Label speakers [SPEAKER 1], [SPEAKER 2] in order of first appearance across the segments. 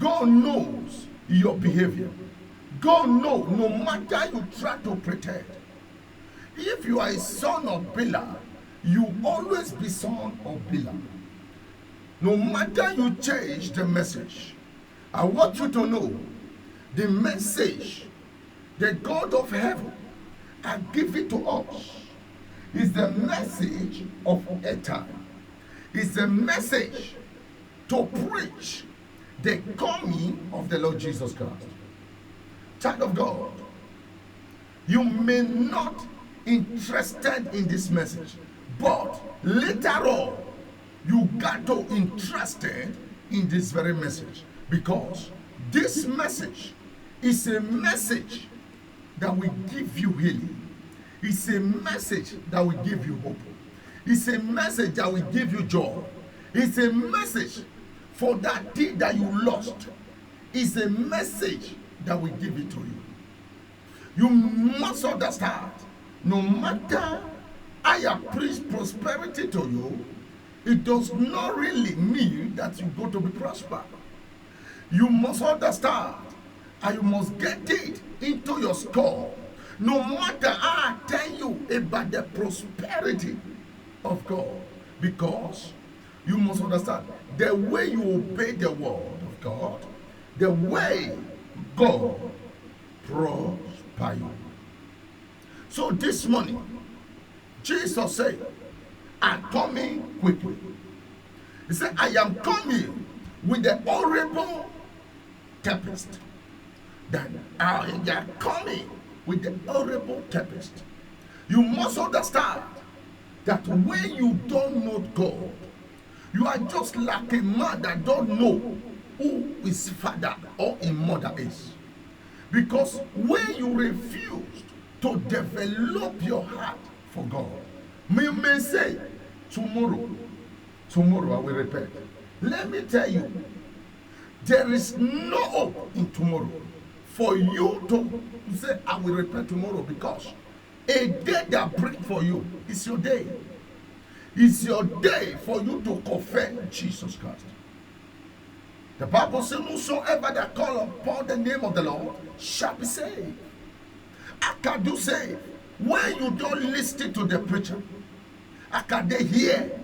[SPEAKER 1] God knows your behavior. God knows no matter you try to pretend. If you are a son of Bela, you always be son of Bela. No matter you change the message, I want you to know the message the God of heaven has given to us is the message of a time. It's the message to preach the coming of the Lord Jesus Christ. Child of God, you may not interested in this message, but later on, you got to interested in this very message, because this message is a message that will give you healing. It's a message that will give you hope. It's a message that will give you joy. It's a message for that thing that you lost. It's a message that will give it to you. You must understand, no matter I have preached prosperity to you, it does not really mean that you go to be prospered. You must understand, and you must get it into your skull. No matter how I tell you about the prosperity of God, because you must understand the way you obey the word of God, the way God prosper you. So this morning, Jesus said, I'm coming quickly. He said, I am coming with the horrible tempest. That I am coming with the horrible tempest. You must understand that when you don't know God, you are just like a man that don't know who his father or his mother is. Because when you refuse to develop your heart for God, you may say, tomorrow I will repent. Let me tell you, there is no hope in tomorrow for you to say, I will repent tomorrow, because a day that brings for you is your day. It's your day for you to confess Jesus Christ. The Bible says, whosoever that call upon the name of the Lord shall be saved. How can you say when you don't listen to the preacher? How can they hear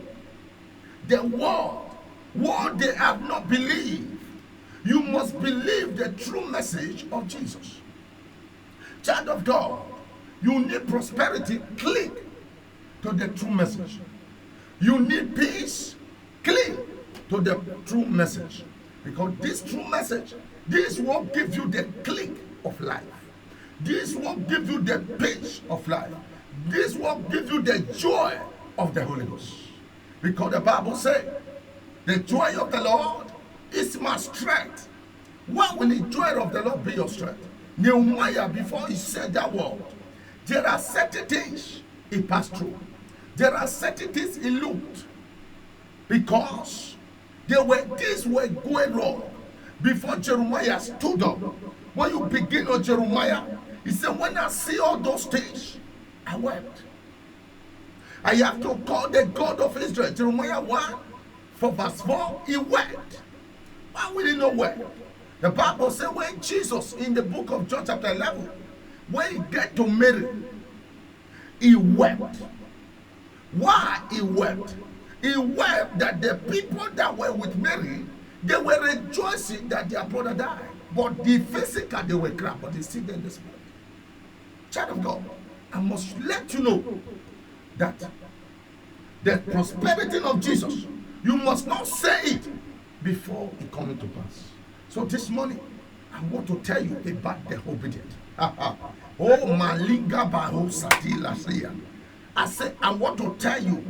[SPEAKER 1] the word they have not believed? You must believe the true message of Jesus. Child of God, you need prosperity, click to the true message. You need peace, click to the true message. Because this true message, this will give you the click of life. This will give you the peace of life. This will give you the joy of the Holy Ghost. Because the Bible says, the joy of the Lord is my strength. What will the joy of the Lord be your strength? Nehemiah, before he said that word, there are certain things he passed through. There are certain things he looked. Because these were going wrong before Jeremiah stood up. When you begin on Jeremiah, he said, when I see all those things, I wept. I have to call the God of Israel. Jeremiah 1, for verse 4, he wept. Why will he not weep? The Bible says when Jesus, in the book of John chapter 11, when he get to Mary, he wept. Why he wept? He wept that the people that were with Mary, they were rejoicing that their brother died. But the physical, they were crying, but they still in the spirit. Child of God, I must let you know that the prosperity of Jesus, you must not say it before it comes to pass. So this morning, I want to tell you about the obedient. Oh, Malinga Baho Satila. I said, I want to tell you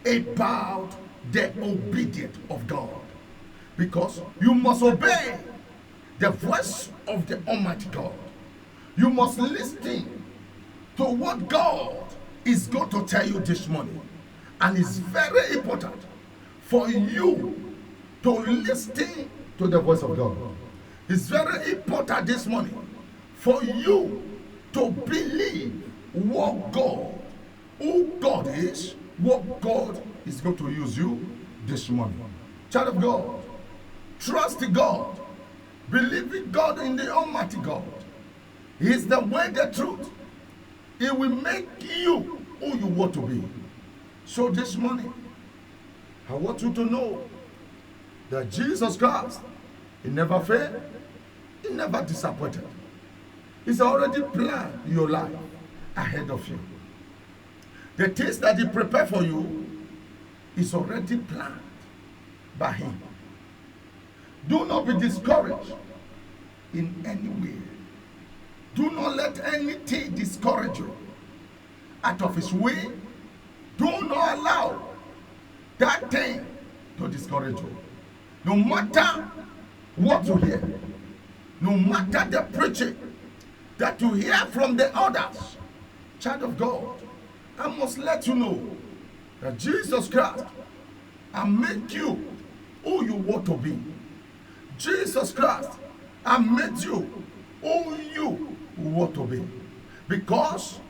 [SPEAKER 1] about the obedient of God. Because you must obey the voice of the Almighty God. You must listen to what God is going to tell you this morning. And it's very important for you to listen to the voice of God. It's very important this morning for you to believe who God is, what God is going to use you this morning. Child of God, trust God Believing God in the Almighty God. He is the way, the truth. It will make you who you want to be. So this morning, I want you to know that Jesus Christ, He never failed, He never disappointed. He's already planned your life ahead of you. The things that He prepared for you is already planned by Him. Do not be discouraged in any way. Do not let anything discourage you out of His way. Do not allow that thing to discourage you. No matter what you hear, no matter the preaching that you hear from the others, child of God, I must let you know that Jesus Christ will make you who you want to be. Jesus Christ has made you who you want to be. Because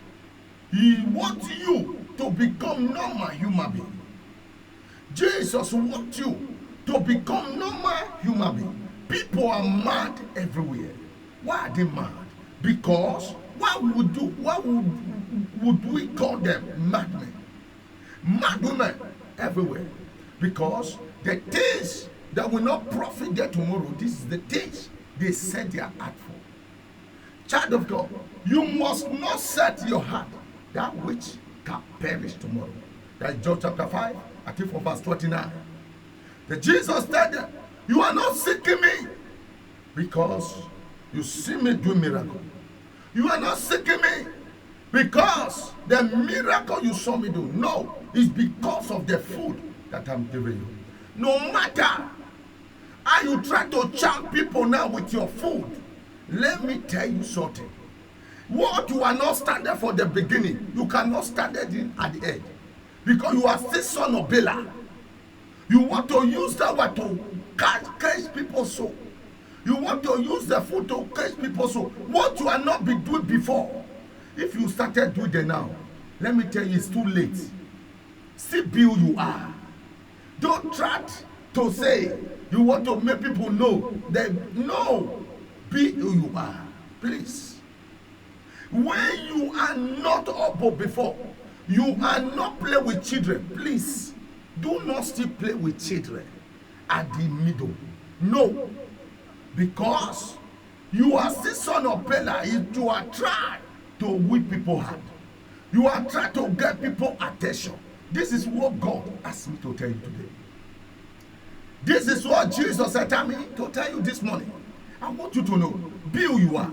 [SPEAKER 1] He wants you to become normal human being. Jesus wants you to become normal human being. People are mad everywhere. Why are they mad? Because what would we call them? Madmen. Mad women everywhere. Because the things that will not profit them tomorrow, this is the things they set their heart for. Child of God, you must not set your heart that which can perish tomorrow. That's John chapter 5, I think from verse 29. The Jesus said that you are not seeking me because you see me do miracle. You are not seeking me because the miracle you saw me do. No, it's because of the food that I'm giving you. No matter how you try to charm people now with your food, let me tell you something. What you are not standing for the beginning, you cannot stand it at the end. Because you are still son of Bela. You want to use that one to catch people's soul. You want to use the food to catch people's soul. What you are not be doing before, if you started doing it now, let me tell you, it's too late. Still be who you are. Don't try to say you want to make people know that no, be who you are. Please. When you are not up before, you are not play with children. Please, do not still play with children at the middle. No. Because you are still son of Bela. You are trying to whip people hard. You are trying to get people attention. This is what God asked me to tell you today. This is what Jesus said to me to tell you this morning. I want you to know, be who you are.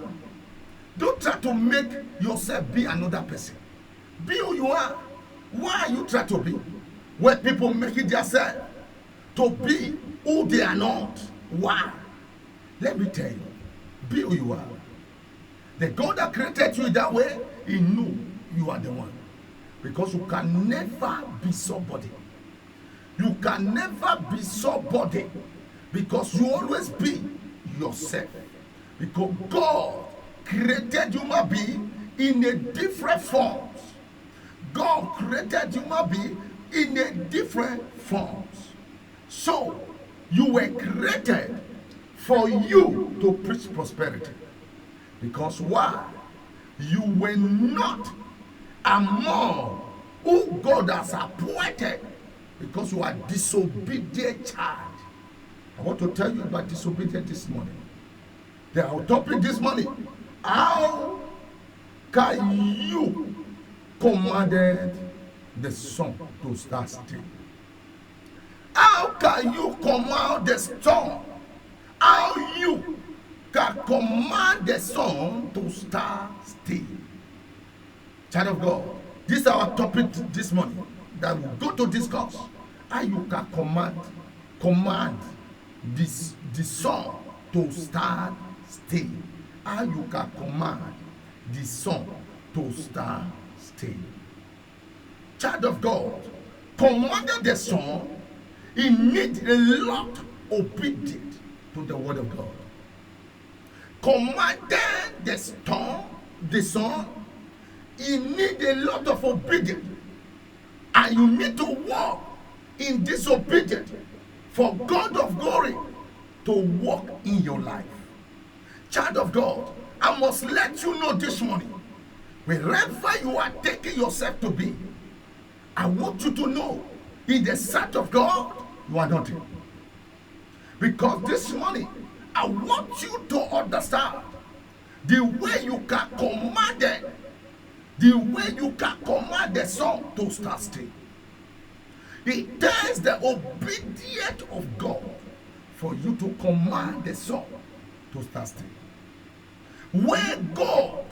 [SPEAKER 1] Don't try to make yourself be another person. Be who you are. Why are you trying to be? Where people make it themselves to be who they are not. Why? Let me tell you, be who you are. The God that created you that way, He knew you are the one. Because you can never be somebody. You can never be somebody. Because you always be yourself. Because God created human being in a different forms. God created human being in a different forms. So, you were created for you to preach prosperity. Because why? You were not among who God has appointed because you are disobedient child. I want to tell you about disobedience this morning. The topic this morning, how can you command the sun to start still? How can you command the storm? How you can command the sun to start still? Child of God, this is our topic this morning that we go to discuss. How you can command the sun to start still. How you can command the sun to start still. Child of God, commanding the sun, it needs a lot of obedience to the word of God. Commanding the sun, you need a lot of obedience, and you need to walk in disobedience for God of glory to walk in your life. Child of God, I must let you know this morning, wherever you are taking yourself to be, I want you to know, in the sight of God, you are nothing. Because this morning, I want you to understand the way you can command it, the way you can command the sun to stand still. It takes the obedience of God for you to command the sun to stand still. When God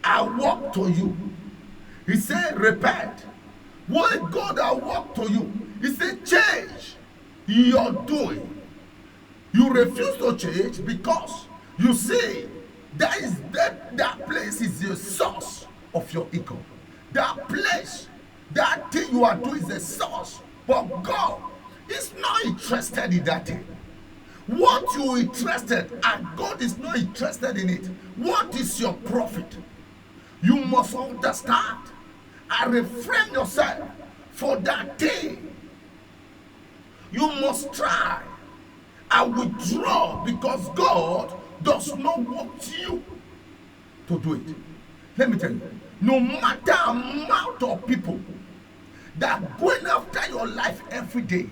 [SPEAKER 1] awoke to you, he said, repent. When God awoke to you, he said, change your doing. You refuse to change because you see that place is the source of your ego. That place, that thing you are doing is the source. But God is not interested in that thing. What you are interested, and God is not interested in it. What is your profit? You must understand and refrain yourself for that thing. You must try and withdraw, because God does not want you to do it. Let me tell you, no matter the amount of people that are going after your life every day,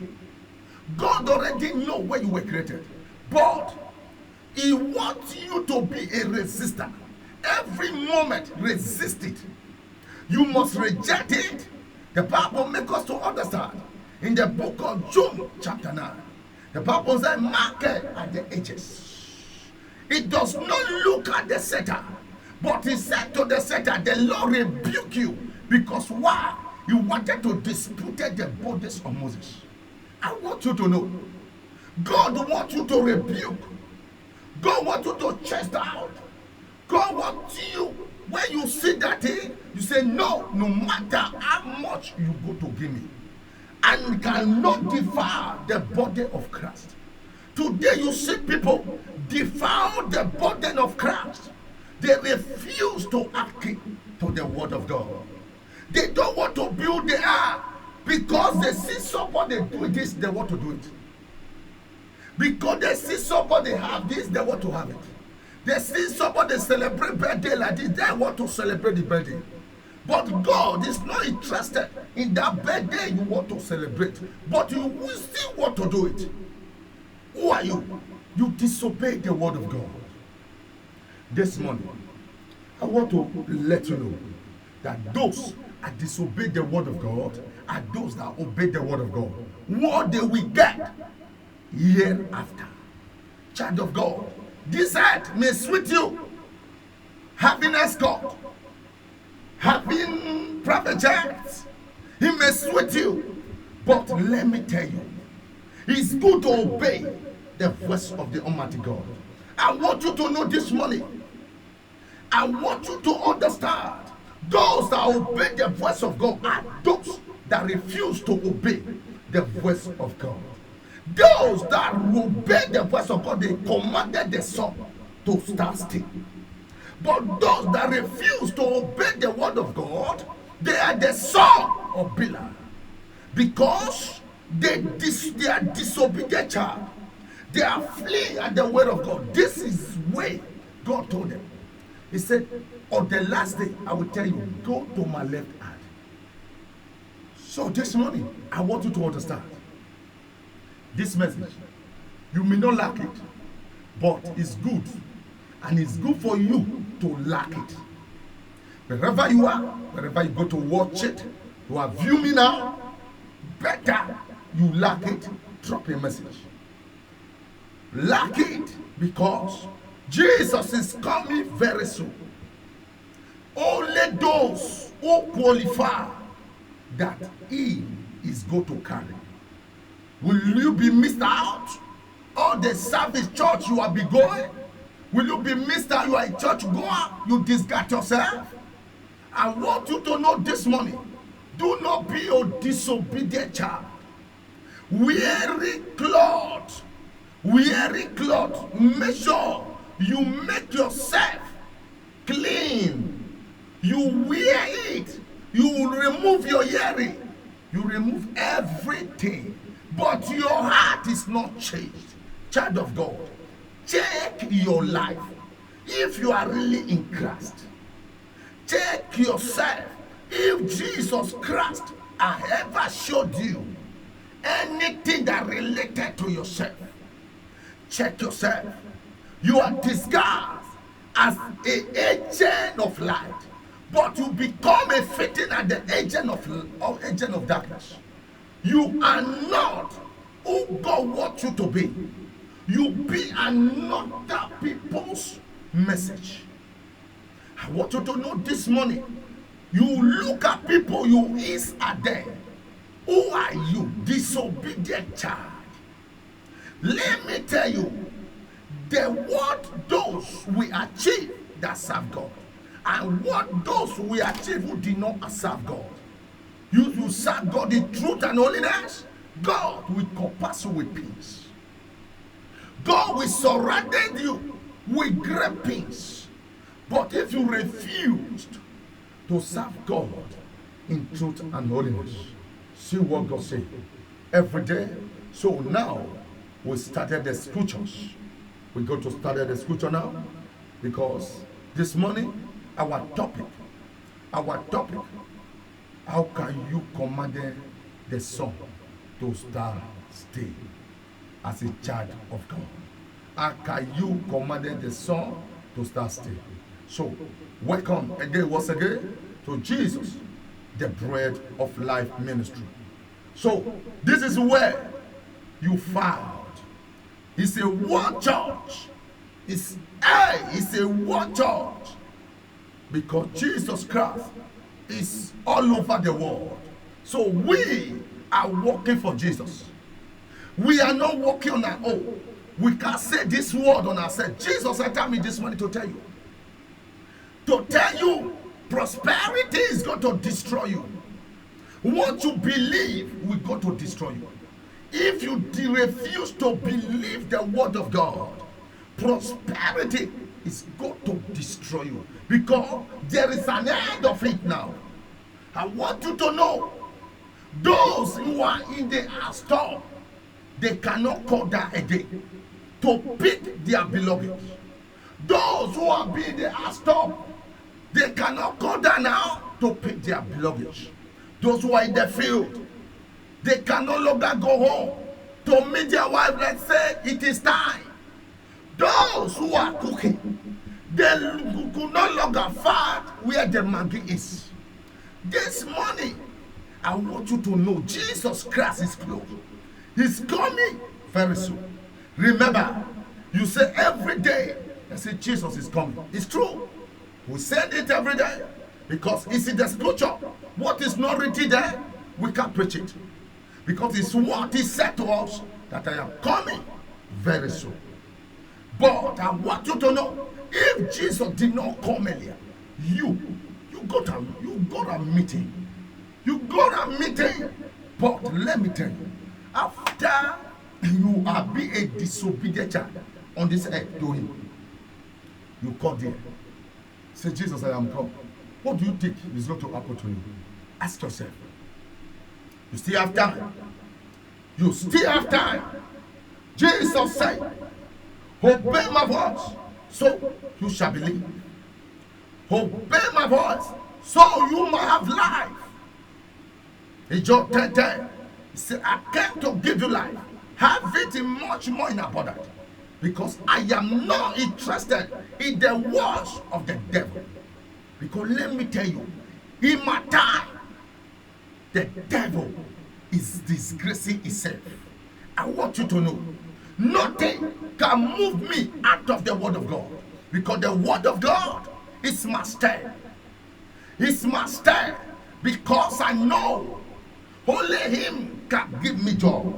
[SPEAKER 1] God already knows where you were created. But he wants you to be a resistor. Every moment, resist it. You must reject it. The Bible makes us to understand in the book of Job, chapter 9. The Bible says, mark it at the edges. It does not look at the setter, but he said to the setter, the Lord rebuke you. Because why? He wanted to dispute the bodies of Moses. I want you to know, God wants you to rebuke. God wants you to chase out. God wants you, when you see that thing, you say, no matter how much you go to give me, and cannot devour the body of Christ. Today you see people devour the body of Christ. They refuse to hearken to the word of God. They don't want to build the ark because they see somebody do this, they want to do it. Because they see somebody have this, they want to have it. They see somebody celebrate birthday like this, they want to celebrate the birthday. But God is not interested in that birthday you want to celebrate, but you will still want to do it. Who are you? You disobey the word of God. This morning, I want to let you know that those that disobey the word of God are those that obey the word of God. What they will get hereafter. Child of God, this earth may suit you, having escort, having private jets, he may suit you. But let me tell you, it's good to obey the voice of the Almighty God. I want you to know this morning, I want you to understand, those that obey the voice of God are those that refuse to obey the voice of God. Those that obey the voice of God, they commanded the sun to stand still. But those that refuse to obey the word of God, they are the son of Balaam. Because they are disobedient child. They are fleeing at the word of God. This is way God told them. He said, on the last day, I will tell you, go to my left hand. So this morning, I want you to understand this message. You may not like it, but it's good. And it's good for you to like it. Wherever you are, wherever you go to watch it, you are viewing me now, better you like it, drop a message. Like it, because Jesus is coming very soon. Only those who qualify that he is going to carry. Will you be missed out? All the service church you will be going? Will you be missed out? You are a church goer, you discard yourself. I want you to know this morning, do not be a disobedient child. Weary cloth. Make sure you make yourself clean. You wear it. You remove your earring. You remove everything. But your heart is not changed. Child of God, check your life. If you are really in Christ, check yourself. If Jesus Christ has ever showed you anything that related to yourself, check yourself. You are disguised as an agent of light, but you become a fitting at the agent of darkness. You are not who God wants you to be. You be another people's message. I want you to know this morning. You look at people, you is at them. Who are you? Disobedient child. Let me tell you, what those we achieve that serve God, and what those we achieve who did not serve God. You serve God in truth and holiness, God will compass you with peace. God will surround you with great peace. But if you refused to serve God in truth and holiness, see what God said every day. So now we started the scriptures. We go to study the scripture now, because this morning our topic, how can you command the son to start stay as a child of God? How can you command the son to start stay? So welcome again, once again, to Jesus, the Bread of Life ministry. So this is where you found. It's a one church. It's a one church. Because Jesus Christ is all over the world. So we are working for Jesus. We are not working on our own. We can't say this word on ourselves. Jesus said, tell me this morning to tell you. To tell you, prosperity is going to destroy you. What you believe will go to destroy you. If you refuse to believe the word of God, prosperity is going to destroy you, because there is an end of it now. I want you to know, those who are in the storm, they cannot call that again to pick their belongings. Those who are being the storm, they cannot call that now to pick their belongings. Those who are in the field, they can no longer go home to meet their wife and say it is time. Those who are cooking, they could no longer find where the Maggie is. This morning, I want you to know Jesus Christ is close. He's coming very soon. Remember, you say every day, I say Jesus is coming. It's true. We said it every day because it's in the scripture. What is not written there, we can't preach it. Because it's what he said to us, that I am coming very soon. But I want you to know, if Jesus did not come earlier, you got a meeting. You got a meeting. But let me tell you, after you have been a disobedient child on this earth to him, you call there. Say, Jesus, I am come. What do you think is going to happen to you? Ask yourself. You still have time. You still have time. Jesus said, obey my voice, so you shall believe. Obey my voice, so you might have life. In John 10:10, he said, I came to give you life. Have it in much more in abundance. Because I am not interested in the words of the devil. Because let me tell you, in my time, the devil is disgracing himself. I want you to know, nothing can move me out of the word of God. Because the word of God is my stand. It's my stand. Because I know only him can give me joy.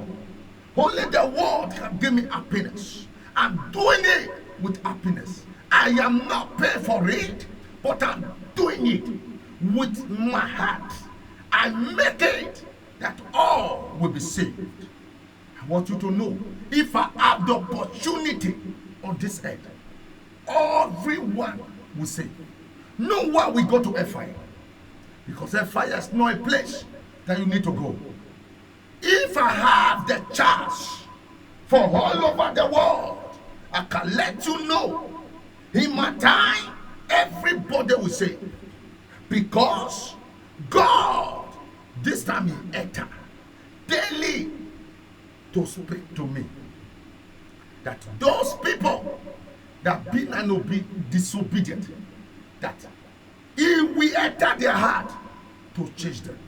[SPEAKER 1] Only the word can give me happiness. I'm doing it with happiness. I am not paid for it, but I'm doing it with my heart. I make it that all will be saved. I want you to know, if I have the opportunity on this earth, everyone will save. No one will go to hellfire, because hellfire is not a place that you need to go. If I have the chance for all over the world, I can let you know, In my time, everybody will say, because God, this time he enter daily to speak to me. That those people that been and disobedient, that he will enter their heart to change them.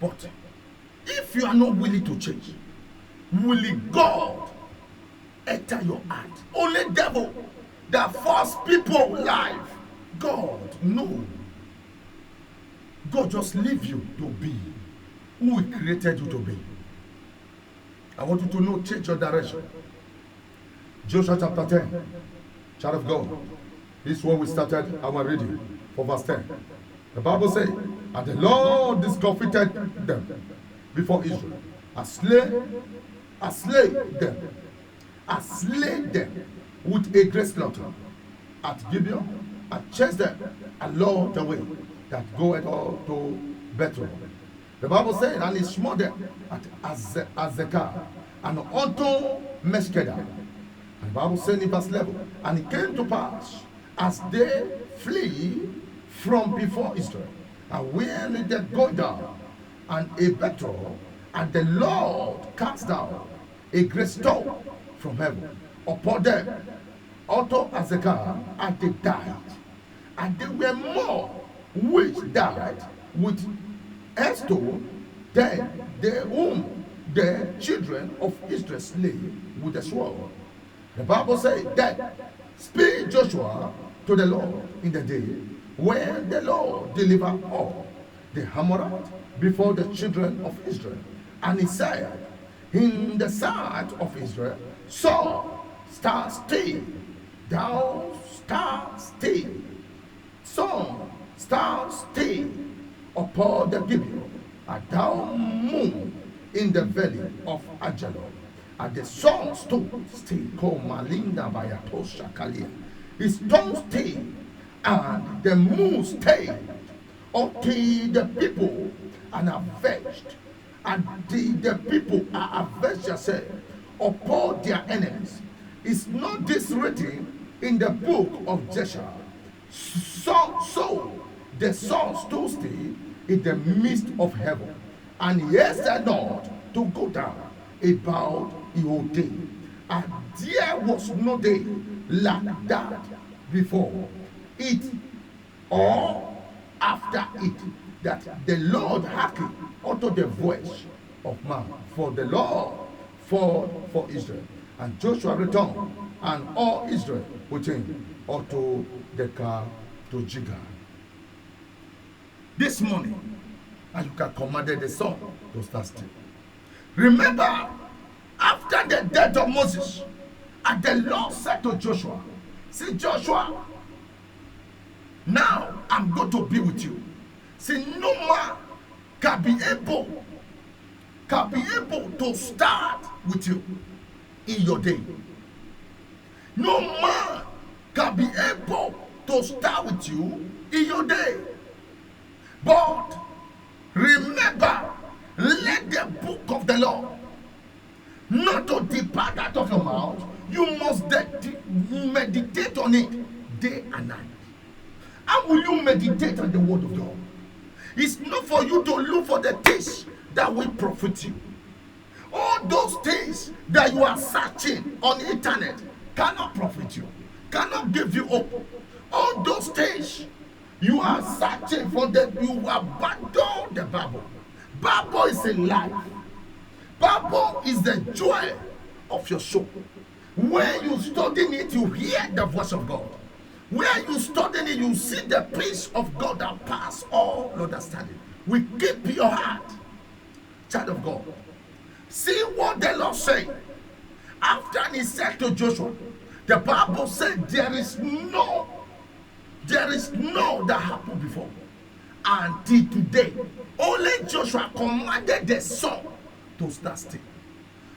[SPEAKER 1] But if you are not willing to change, will God enter your heart? Only devil that force people life. God, no. God just leave you to be who he created you to be. I want you to know, change your direction. Joshua chapter 10, child of God. This is where we started our reading for verse 10. The Bible says, and the Lord discomfited them before Israel. I slay them with a great slaughter at Gibeon. I chased them along the way that goeth all to Bethel. The Bible says, and he smote them at Azekah and unto Meshkedah. And the Bible says in verse 11, and it came to pass as they flee from before Israel, and when they go down, and a Bethel, and the Lord cast down a great stone from heaven upon them, unto Azekah, and they died. And there were more which died with a stone than they whom the children of Israel slain with the sword. The Bible says that speak Joshua to the Lord in the day when the Lord delivered all the Amorites before the children of Israel. And he said, in the sight of Israel, Saul, stand still, thou stand still. Saul, stand still upon the Gibeon, and thou moon in the valley of Ajalon. And the sun stood still, called Malinda Bayatosha Kalia. He stood still, and the moon stayed until the people are avenged. And the people are avenged themselves upon their enemies. Is not this written in the book of Joshua? So the sun stood still in the midst of heaven, and he said not to go down about the whole day. And there was no day like that before it or after it, that the Lord hearkened unto the voice of man, for the Lord fought for Israel. And Joshua returned, and all Israel with him unto the car to Gilgal. This morning, as you can commanded the sun to stand still. Remember, after the death of Moses, and the Lord said to Joshua, say, Joshua, now I'm going to be with you. Say, no man can be able to start with you in your day. No man can be able to start with you in your day. But remember, let the book of the law not to depart out of your mouth. You must meditate on it day and night. How will you meditate on the word of God? It's not for you to look for the things that will profit you. All those things that you are searching on the internet cannot profit you, cannot give you hope. All those things you are searching for, that you abandon the Bible. Bible is a life. Bible is the joy of your soul. When you study it, you hear the voice of God. Where you study it, you see the peace of God that passes all understanding. We keep your heart, child of God. See what the Lord said. After he said to Joshua, the Bible said there is no that happened before. Until today, only Joshua commanded the sun to stand still.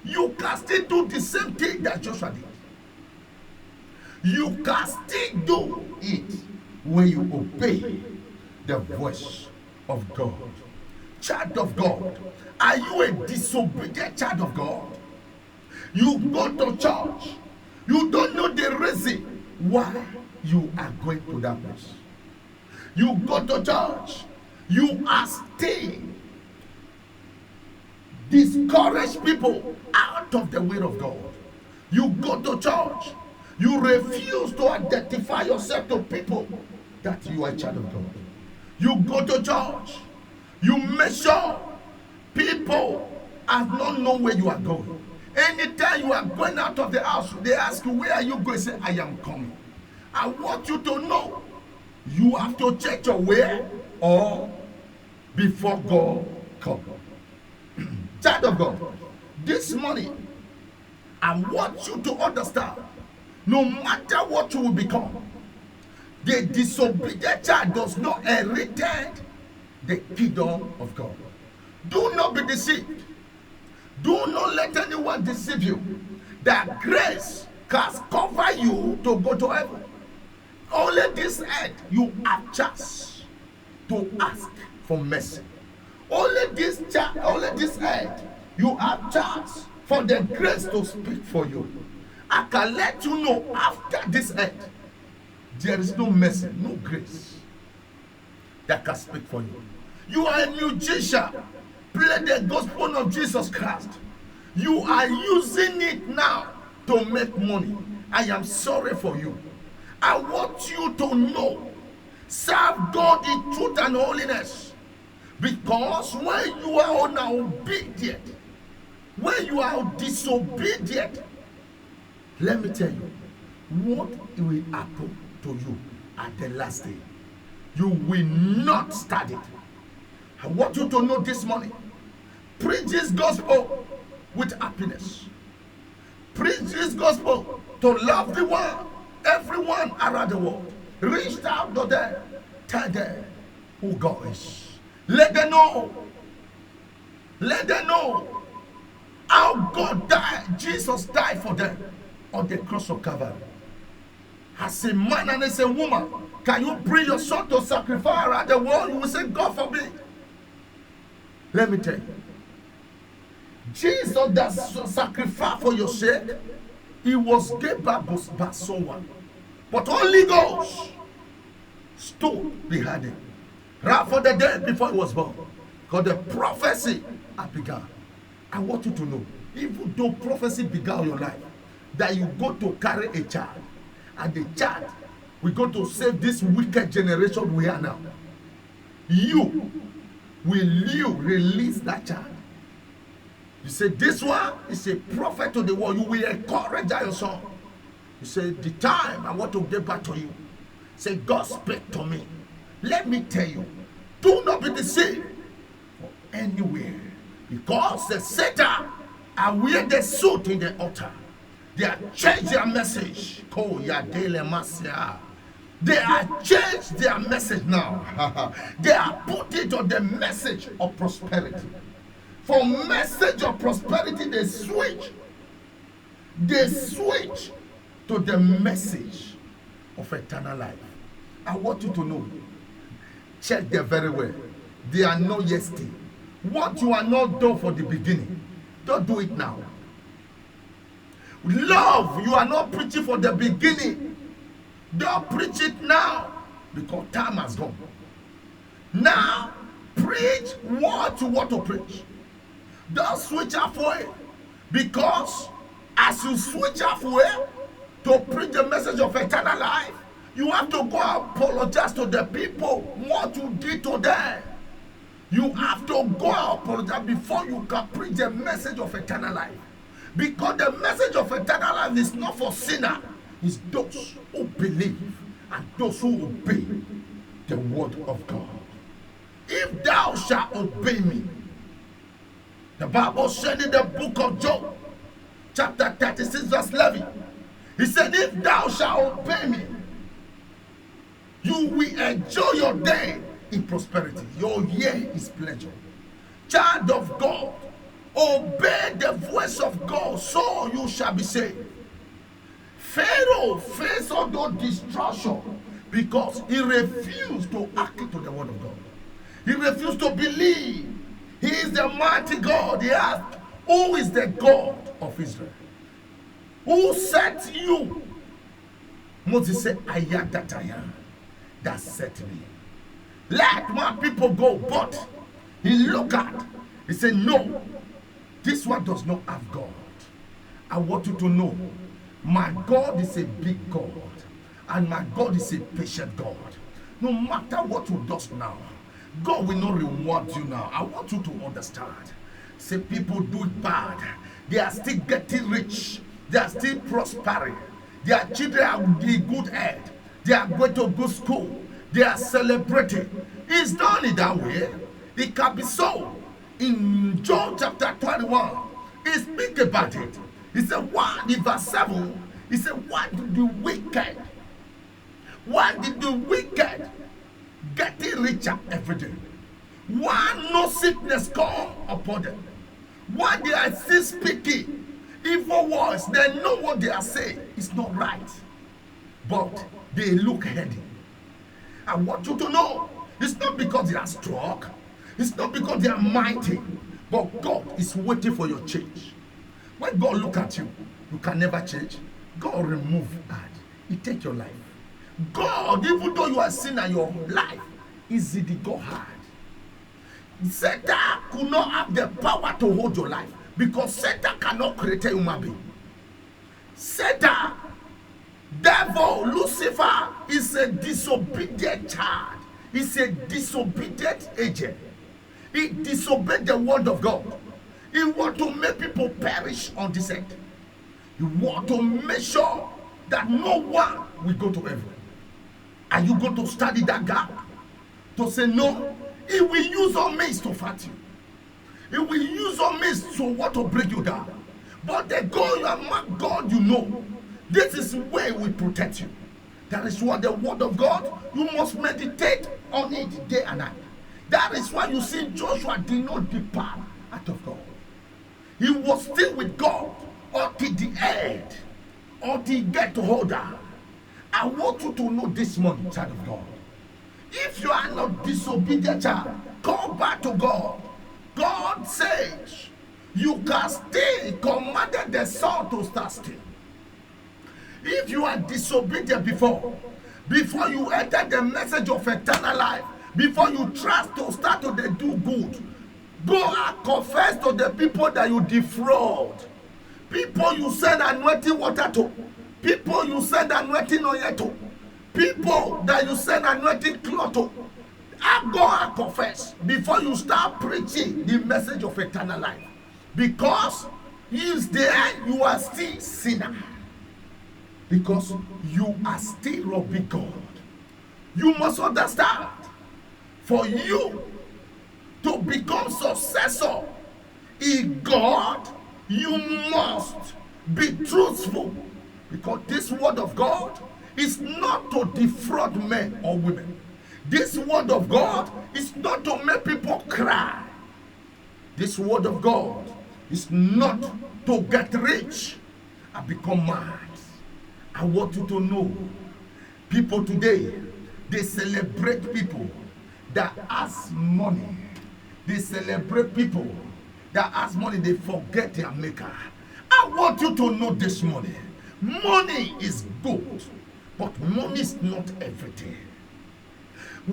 [SPEAKER 1] You can still do the same thing that Joshua did. You can still do it when you obey the voice of God. Child of God, are you a disobedient child of God? You go to church, you don't know the reason why you are going to that place. You go to church, you are still discourage people out of the will of God. You go to church, you refuse to identify yourself to people that you are a child of God. You go to church, you make sure people have not known where you are going. Anytime you are going out of the house, they ask you, where are you going? Say, I am coming. I want you to know, you have to check your way or before God comes. Child of God, this morning, I want you to understand, no matter what you will become, the disobedient child does not inherit the kingdom of God. Do not be deceived. Do not let anyone deceive you. That grace can cover you to go to heaven. Only this earth you have chance to ask for mercy. Only this earth you have chance for the grace to speak for you. I can let you know, after this earth, there is no mercy, no grace that can speak for you. You are a musician. Play the gospel of Jesus Christ. You are using it now to make money. I am sorry for you. I want you to know, serve God in truth and holiness. Because when you are obedient, when you are disobedient, let me tell you, what will happen to you at the last day? You will not study. I want you to know this morning, preach this gospel with happiness. Preach this gospel to love the world, everyone around the world. Reach out to them, tell them who God is. Let them know. Let them know how God died. Jesus died for them on the cross of Calvary. As a man and as a woman, can you bring your son to sacrifice around the world? You will say, God forbid. Let me tell you, Jesus that sacrificed for your sake, he was given by someone. But Holy Ghost stood behind him. Right for the day before he was born. Because the prophecy had begun. I want you to know, even though prophecy began your life, that you go to carry a child, and the child will go to save this wicked generation we are now. Will you release that child? You say, this one is a prophet to the world. You will encourage your son. You say, the time I want to get back to you. Say, God speak to me. Let me tell you, do not be deceived anywhere. Because the Satan are wearing the suit in the altar. They have changed their message. They have changed their message now. They have put it on the message of prosperity. From message of prosperity, they switch. They switch to the message of eternal life. I want you to know, check them very well. They are not yet still. What you are not done for the beginning, don't do it now. Love, you are not preaching for the beginning. Don't preach it now, because time has gone. Now, preach what you want to preach. Don't switch halfway, because as you switch halfway to preach the message of eternal life, you have to go and apologize to the people what you did to them. You have to go and apologize before you can preach the message of eternal life. Because the message of eternal life is not for sinners. It's those who believe and those who obey the word of God. If thou shalt obey me, the Bible said in the book of Job, chapter 36, verse 11, he said, if thou shalt obey me, you will enjoy your day in prosperity. Your year is pleasure. Child of God, obey the voice of God, so you shall be saved. Pharaoh faced all those destruction because he refused to act to the word of God. He refused to believe he is the mighty God. He asked, who is the God of Israel? Who set you Moses said, I am that I am that sent me. Let my people go. But he looked at, he said, no, this one does not have God. I want you to know, my God is a big God, and my God is a patient God. No matter what you do now, God will not reward you now. I want you to understand. Say people do it bad. They are still getting rich. They are still prospering. Their children are in good health. They are going to good school. They are celebrating. It's done in that way. It can be so. In John chapter 21, he speaks about it. He said, why, in verse 7, he said, why did the wicked getting richer every day? Why no sickness come upon them? Why they are still speaking evil words? They know what they are saying is not right, but they look heady. I want you to know, it's not because they are strong, it's not because they are mighty, but God is waiting for your change. When God look at you, you can never change. God remove that. He take your life. God, even though you are sinner, your life is the God hard. Satan could not have the power to hold your life because Satan cannot create a human being. Satan, devil, Lucifer is a disobedient child. He's a disobedient agent. He disobeyed the word of God. He wants to make people perish on this earth. He wants to make sure that no one will go to heaven. Are you going to study that gap? To say no? He will use all means to fight you. He will use all means to want to break you down. But the God, you are God, you know. This is where he will protect you. That is why the word of God, you must meditate on it day and night. That is why you see Joshua did not depart out of God. He was still with God until the end, until he get to hold her. I want you to know this morning, child of God. If you are not disobedient child, come back to God. God says you can still commanded the sun to start still. If you are disobedient before you enter the message of eternal life, before you trust to start to do good, go and confess to the people that you defraud, people you send anointing water to, people you send anointing oil to, people that you send anointing cloth to. I go and confess before you start preaching the message of eternal life, because is there you are still sinner, because you are still robbing God. You must understand, for you to become successor in God, you must be truthful, because this word of God is not to defraud men or women. This word of God is not to make people cry. This word of God is not to get rich and become mad. I want you to know, people today, they celebrate people that has money. They celebrate people that has money. They forget their maker. I want you to know this morning, money is good, but money is not everything.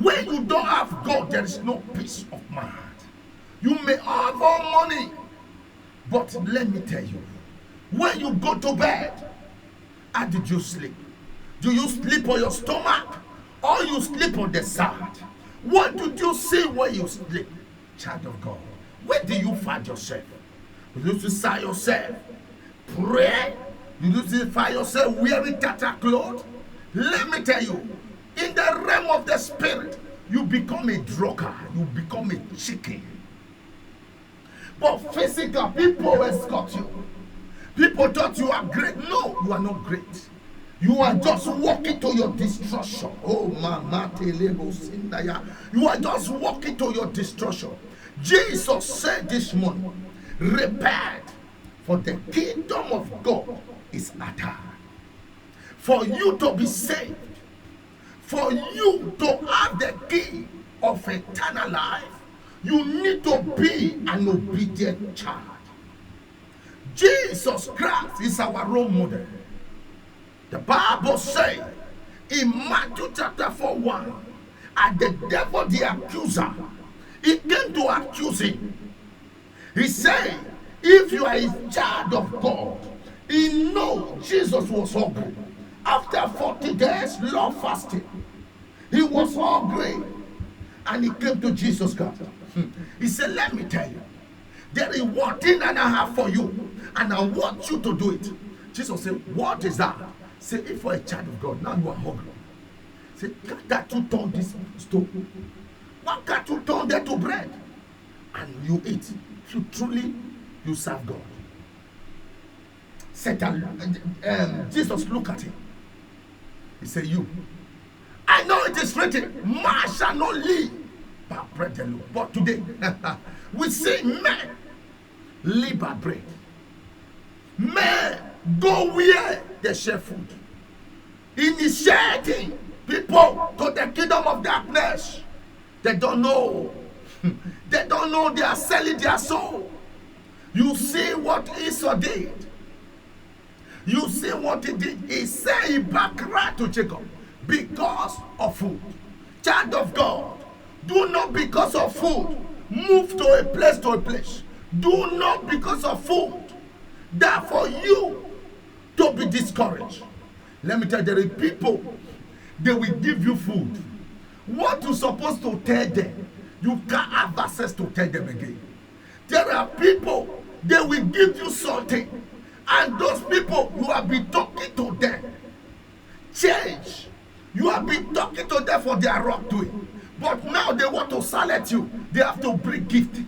[SPEAKER 1] When you don't have God, there is no peace of mind. You may have all money, but let me tell you, when you go to bed, how did you sleep? Do you sleep on your stomach or you sleep on the side? What did you see when you sleep, child of God? Where do you find yourself? Do you see yourself pray? Do you find yourself wearing tata clothes? Let me tell you, in the realm of the spirit, you become a drunkard, you become a chicken. But physical, people escort you. People thought you are great. No, you are not great. You are just walking to your destruction. Oh, mama, you are just walking to your destruction. Jesus said this morning, repent, for the kingdom of God is at hand. For you to be saved, for you to have the key of eternal life, you need to be an obedient child. Jesus Christ is our role model. The Bible says In Matthew chapter 4:1, and the devil, the accuser, he came to accuse him. He said, if you are a child of God, he knows Jesus was hungry. After 40 days, Lord fasting, he was hungry. And he came to Jesus Christ. He said, let me tell you, there is one thing that I have for you, and I want you to do it. Jesus said, what is that? Say, if you are a child of God, now you are hungry. Say, can't you turn this stone? Why can't you turn that to bread? And you eat. If you truly, you serve God. Satan, Jesus looked at him. He said, you, I know it is written, man shall not live by bread alone. But today, we see men live by bread. Men go where they share food. Initiating people to the kingdom of darkness. They don't know. They don't know they are selling their soul. You see what Esau did. You see what he did. He said he backtracked to Jacob because of food. Child of God, do not because of food move to a place. Do not because of food. Therefore you to be discouraged. Let me tell you, there are people, they will give you food. What you're supposed to tell them, you can't have access to tell them again. There are people, they will give you something, and those people, you have been talking to them. Change. You have been talking to them for their wrong doing. But now they want to silence you. They have to bring gift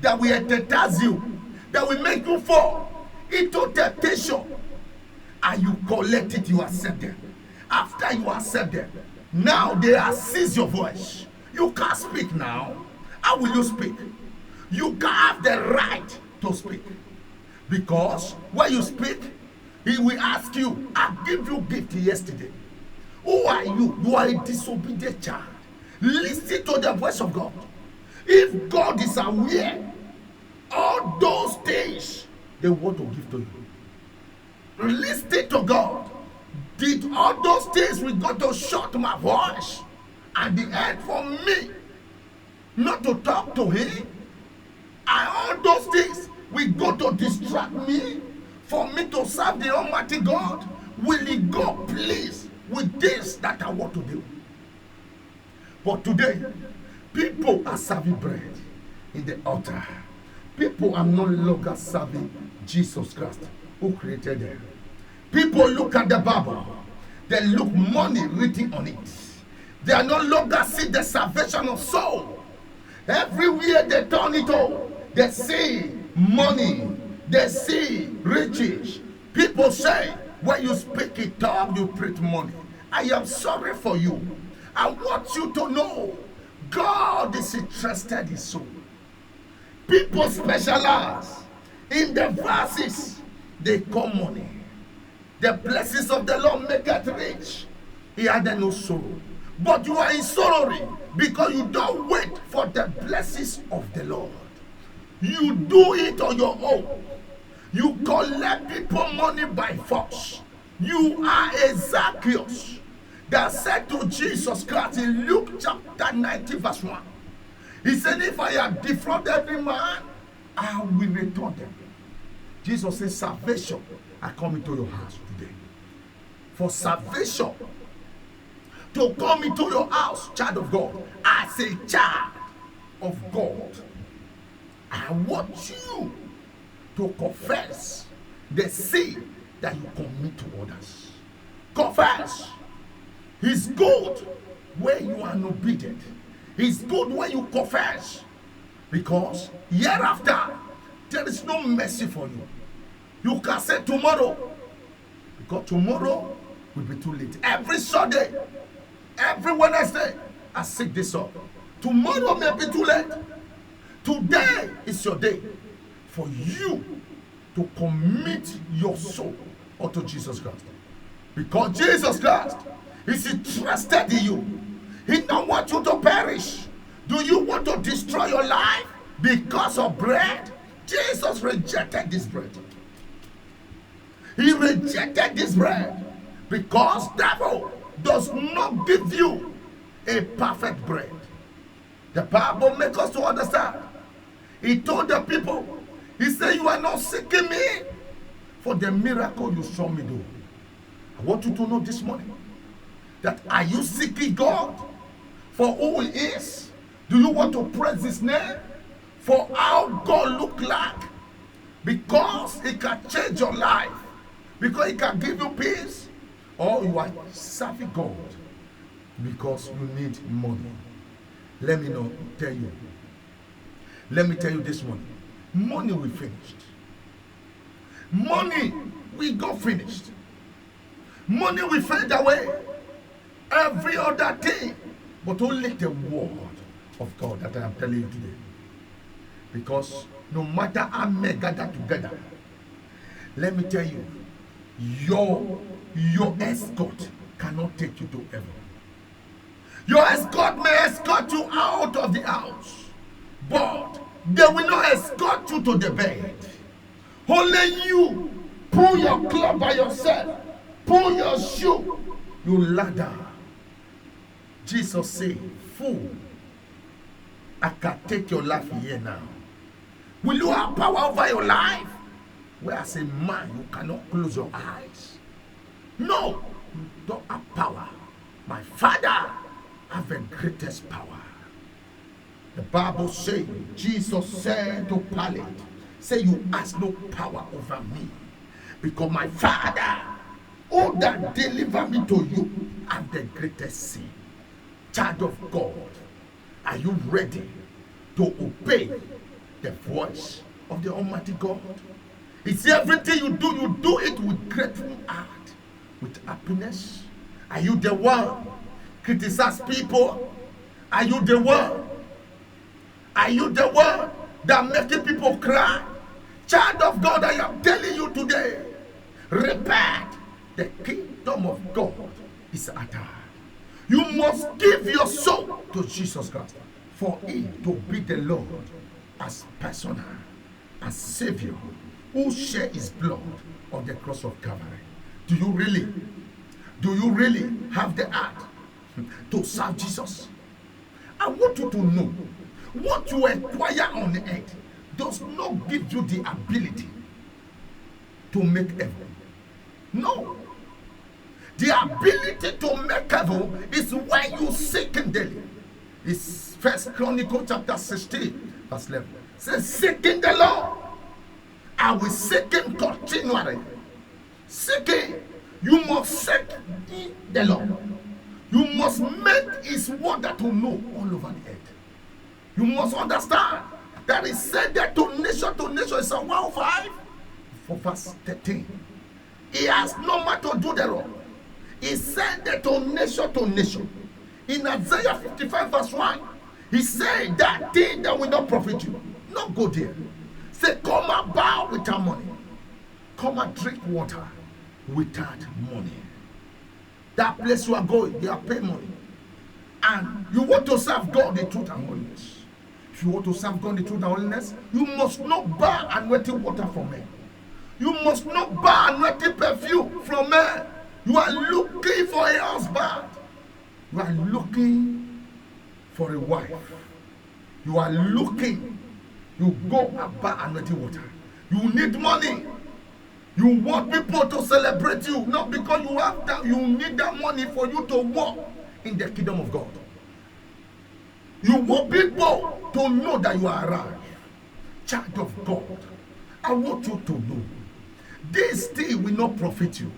[SPEAKER 1] that will entertain you, that will make you fall into temptation. And you collect it, you accept them. After you accept them, now they have seized your voice. You can't speak now. How will you speak? You can't have the right to speak. Because when you speak, he will ask you, I gave you gift yesterday. Who are you? You are a disobedient child. Listen to the voice of God. If God is aware, all those things they want to give to you. Listen to God. Did all those things we got to shut my voice at the end for me not to talk to him? And all those things we got to distract me for me to serve the Almighty God? Will he go please with this that I want to do? But today, people are serving bread in the altar. People are no longer serving Jesus Christ, who created them. People look at the Bible. They look money written on it. They are no longer see the salvation of soul. Everywhere they turn it all, they see money. They see riches. People say, when you speak it up, you print money. I am sorry for you. I want you to know, God is interested in soul. People specialize in the verses they call money. The blessings of the Lord make it rich. He had no sorrow. But you are in sorrow because you don't wait for the blessings of the Lord. You do it on your own. You collect people money by force. You are a Zacchaeus that said to Jesus Christ in Luke chapter 19 verse 1. He said, if I have defrauded every man, I will return them. Jesus said, salvation, I come into your house today. For salvation, to come into your house, child of God, as a child of God, I want you to confess the sin that you commit to others. Confess. It's good when you are obedient. It's good when you confess. Because hereafter, there is no mercy for you. You can say tomorrow. Because tomorrow will be too late. Every Sunday, every Wednesday, I seek this up. Tomorrow may be too late. Today is your day for you to commit your soul unto Jesus Christ. Because Jesus Christ is interested in you. He don't want you to perish. Do you want to destroy your life because of bread? Jesus rejected this bread. He rejected this bread because devil does not give you a perfect bread. The Bible makes us to understand. He told the people, he said, you are not seeking me for the miracle you saw me do. I want you to know this morning that are you seeking God for who he is? Do you want to praise his name for how God look like? Because he can change your life, because he can give you peace, or you are serving God because you need money. Let me tell you. Let me tell you this morning. Money we finished. Money we got finished. Money will fade away. Every other thing, but only the word of God that I am telling you today. Because no matter how many gather together, let me tell you, your escort cannot take you to heaven. Your escort may escort you out of the house, but they will not escort you to the bed. Only you pull your cloth by yourself, pull your shoe, you ladder. Jesus said, fool, I can take your life here now. Will you have power over your life? Where as a man, you cannot close your eyes. No, you don't have power. My Father have the greatest power. The Bible says, Jesus said to Pilate, say you has no power over me, because my Father, who that deliver me to you, have the greatest sin. Child of God, are you ready to obey the voice of the Almighty God? It's everything you do it with grateful heart, with happiness. Are you the one criticize people? Are you the one? Are you the one that making people cry? Child of God, I am telling you today, repent. The kingdom of God is at hand. You must give your soul to Jesus Christ for him to be the Lord as personal, as Savior, who shed his blood on the cross of Calvary. Do you really have the heart to serve Jesus? I want you to know, what you acquire on the earth does not give you the ability to make heaven. No. The ability to make heaven is when you seek him daily. It's 1 Chronicles chapter 16, verse 11. It says, seeking the Lord. I will seek him continually. Seeking, you must seek the Lord. You must make his word that to know all over the earth. You must understand that he said that to nation is Psalm 105 for verse 13. He has no man to do the wrong. He said that to nation. In Isaiah 55 verse 1, he said that thing that will not profit you, not go there. Say, come and bow without money. Come and drink water without money. That place you are going, they are paying money. And you want to serve God the truth and holiness. If you want to serve God the truth and holiness, you must not buy anointing water from men. You must not buy anointing perfume from men. You are looking for a husband. You are looking for a wife. You are looking. You go and buy anointing water. You need money. You want people to celebrate you, not because you have that. You need that money for you to walk in the kingdom of God. You want people to know that you are arrived. Child of God, I want you to know this thing will not profit you.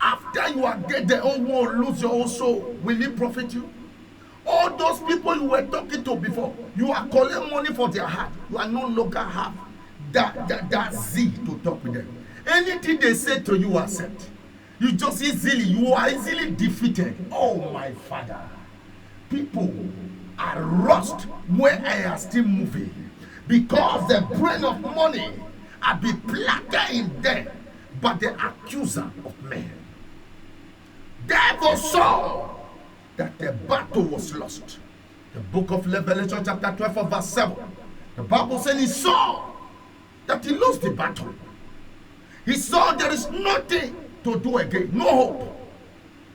[SPEAKER 1] After you are dead, the whole world lose your own soul. Will it profit you? All those people you were talking to before, you are collecting money for their heart. You are no longer have that zeal to talk with them. Anything they say to you, accept. You are easily defeated. Oh my Father. People are rust where I am still moving. Because the brain of money have been planted in them by the accuser of men. Devil saw that the battle was lost. The book of Revelation chapter 12 verse 7. The Bible says he saw that he lost the battle. He saw there is nothing to do again. No hope.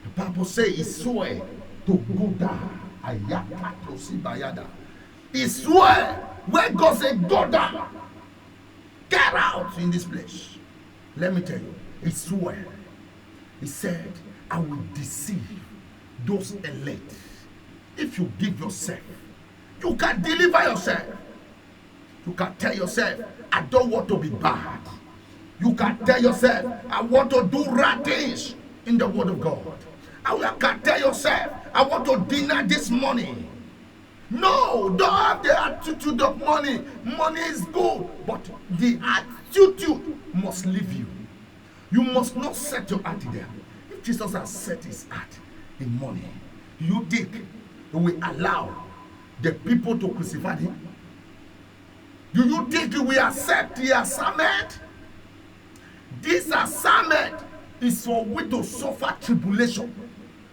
[SPEAKER 1] The Bible says he swear to go down. Ayaka tosi bayada. He swear where God said go down. Get out in this place. Let me tell you, he swear. He said, I will deceive those elect. If you give yourself, you can deliver yourself. You can tell yourself, I don't want to be bad. You can tell yourself, I want to do right things in the word of God. You can tell yourself, I want to deny this money. No, don't have the attitude of money. Money is good, but the attitude must leave you. You must not set your heart there. If Jesus has set his heart in money, you think he will allow the people to crucify him? Do you think he will accept the assignment? This assignment is for we to suffer tribulation,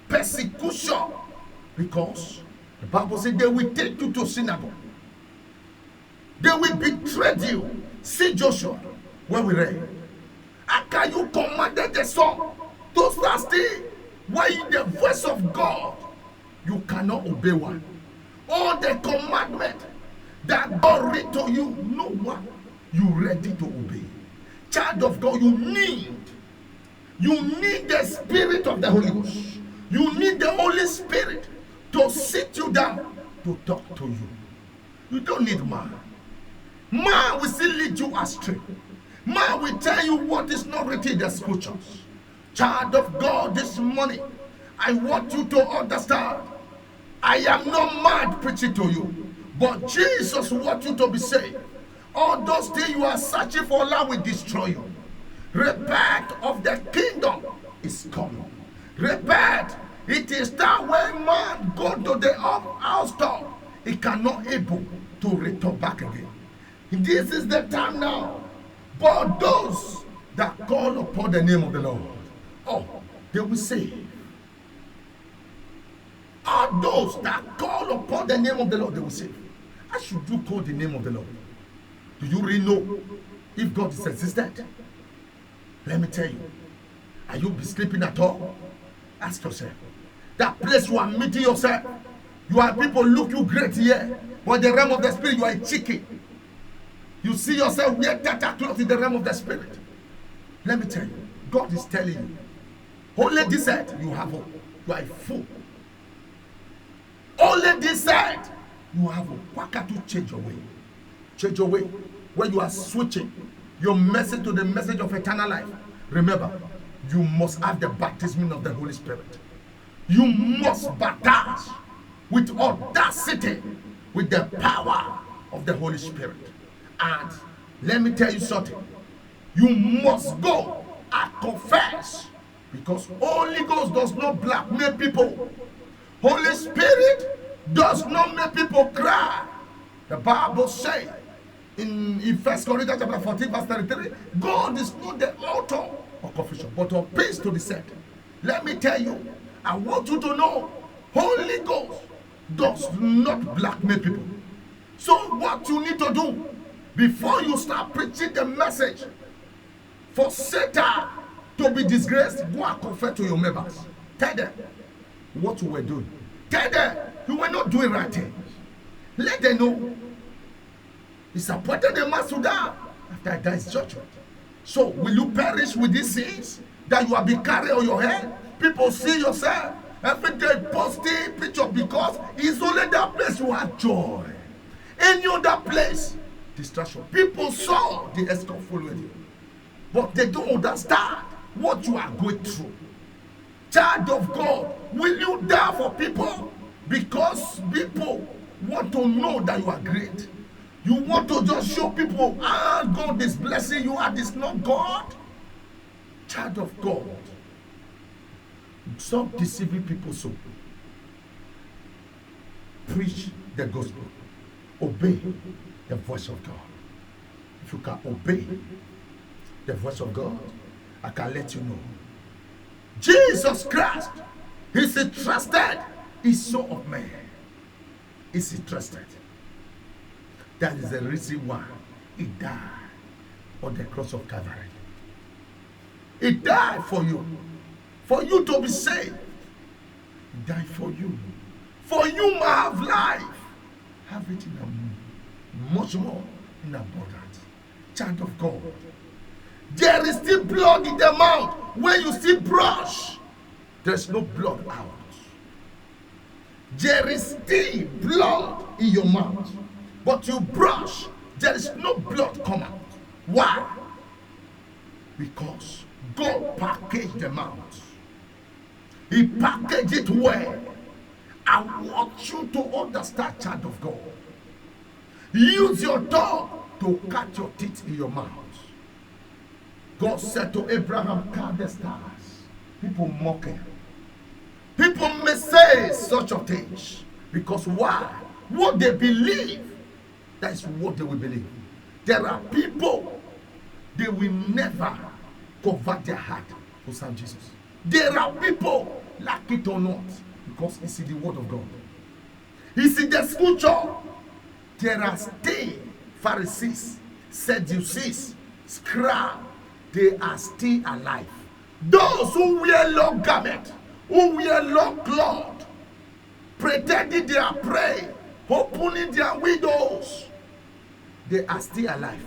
[SPEAKER 1] persecution, because the Bible says they will take you to synagogue. They will betray you. See Joshua, when we read, how can you command the son to stand still when the voice of God you cannot obey one? All the commandment that God read to you, no one you ready to obey. Child of God, you need the Spirit of the Holy Ghost. You need the Holy Spirit to sit you down to talk to you. You don't need man. Man will still lead you astray. Man will tell you what is not written in the scriptures. Child of God, this morning, I want you to understand, I am not mad preaching to you, but Jesus wants you to be saved. All those things you are searching for, Allah will destroy you. Repent of the kingdom is coming. Repent. It is that when man go to the house top, he cannot able to return back again. This is the time now. But those that call upon the name of the Lord, oh, they will save. All those that call upon the name of the Lord, they will save. How should you call the name of the Lord? Do you really know if God is existent? Let me tell you. Are you sleeping at all? Ask yourself. That place you are meeting yourself, you are people look you great here, but in the realm of the spirit you are a chicken. You see yourself wear tata clothes in the realm of the spirit. Let me tell you, God is telling you, only this side you have hope. You are a fool. Only this side you have hope. Why can't you change your way? Change your way. When you are switching your message to the message of eternal life, remember, you must have the baptism of the Holy Spirit. You must baptize with audacity, with the power of the Holy Spirit. And let me tell you something. You must go and confess, because Holy Ghost does not blackmail people. Holy Spirit does not make people cry. The Bible says in 1 Corinthians chapter 14 verse 33, God is not the author of confusion, but of peace to the saint. Let me tell you, I want you to know, Holy Ghost does not blackmail people. So what you need to do before you start preaching the message for Satan to be disgraced, go and confess to your members. Tell them what you were doing. Tell them you were not doing right things. Let them know. He's appointed the man to die after that is judgment. So will you perish with these sins that you have been carrying on your head? People see yourself every day posting picture, because it's only that place you have joy. Any other place, distraction. People saw the escort following you, but they don't understand what you are going through. Child of God, will you die for people? Because people want to know that you are great. You want to just show people, God is blessing you, and it's not God. Child of God, stop deceiving people so. Preach the gospel. Obey the voice of God. If you can obey the voice of God, I can let you know. Jesus Christ is a trusted, is Son of Man. Is he trusted? That is the reason why he died on the cross of Calvary. He died for you to be saved, die for you. For you may have life. Have it in a much more in abundance. Child of God. There is still blood in the mouth. When you still brush, there's no blood out. There is still blood in your mouth. But you brush, there is no blood come out. Why? Because God packaged the mouth. He packaged it well. I want you to understand, child of God. Use your tongue to cut your teeth in your mouth. God said to Abraham, count the stars. People mock him. People may say such a thing. Because why? What they believe, that is what they will believe. There are people, they will never convert their heart to serve Jesus. There are people, like it or not, because it's in the word of God. It's in the scripture. There are still Pharisees, Sadducees, scribes. They are still alive. Those who wear long garment, who wear long cloth, pretending they are praying, opening their windows, they are still alive.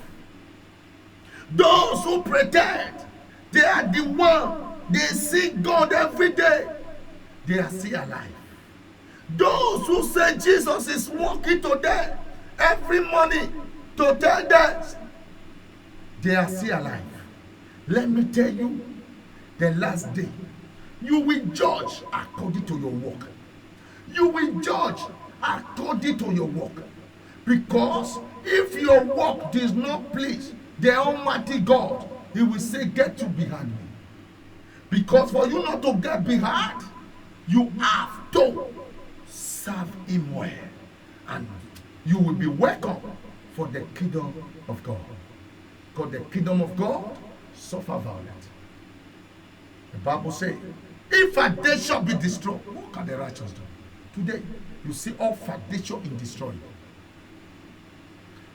[SPEAKER 1] Those who pretend they are the one, they see God every day, they are still alive. Those who say Jesus is walking to them every morning to tell them, they are still alive. Let me tell you, the last day, you will judge according to your work. You will judge according to your work. Because if your work does not please the Almighty God, He will say, get you behind me. Because for you not to get behind, you have to serve Him well. And you will be welcome for the kingdom of God. Because the kingdom of God suffer violence. The Bible says, if foundation be destroyed, what can the righteous do? Today, you see all foundation in destroyed.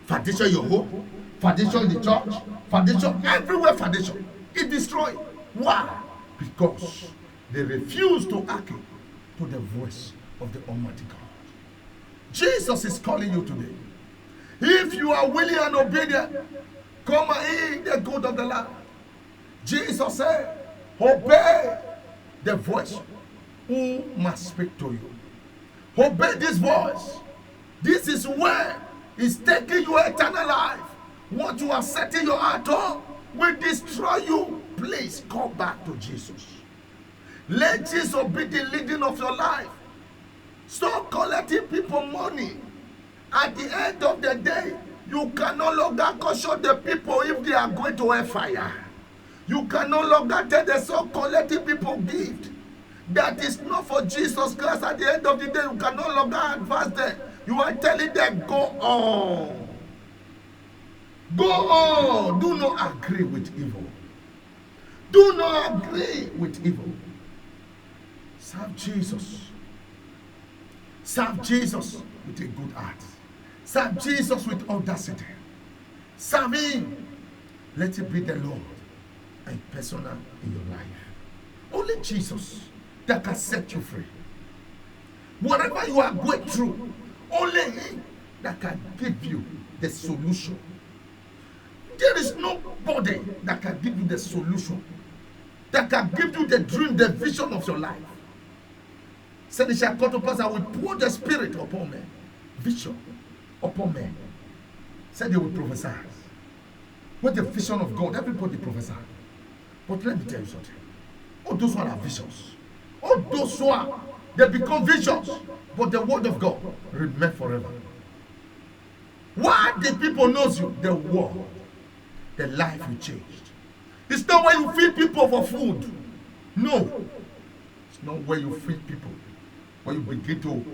[SPEAKER 1] Foundation in your home, foundation in the church, foundation everywhere, foundation. It destroyed. Why? Because they refuse to hearken to the voice of the Almighty God. Jesus is calling you today. If you are willing and obedient, come and eat the good of the land. Jesus said, obey the voice who must speak to you. Obey this voice. This is where it's taking you eternal life. What you are setting your heart on will destroy you. Please come back to Jesus. Let Jesus be the leading of your life. Stop collecting people money. At the end of the day, you can no longer caution the people if they are going to hellfire. You can no longer tell the so collecting people gift. That is not for Jesus Christ. At the end of the day, you can no longer advance them. You are telling them, go on. Go on. Do not agree with evil. Do not agree with evil. Serve Jesus. Serve Jesus with a good heart. Serve Jesus with audacity. Serve Him. Let it be the Lord and personal in your life. Only Jesus that can set you free. Whatever you are going through, only Him that can give you the solution. There is nobody that can give you the solution, that can give you the dream, the vision of your life. Said it shall come to pass, I will pour the Spirit upon men, vision upon men. Said they will prophesy. With the vision of God, everybody prophesy. But let me tell you something. All those who are visions, all those who are, they become visions, but the word of God remain forever. Why the people knows you? The word, the life you changed. It's not where you feed people for food. No, it's not where you feed people. When you begin to,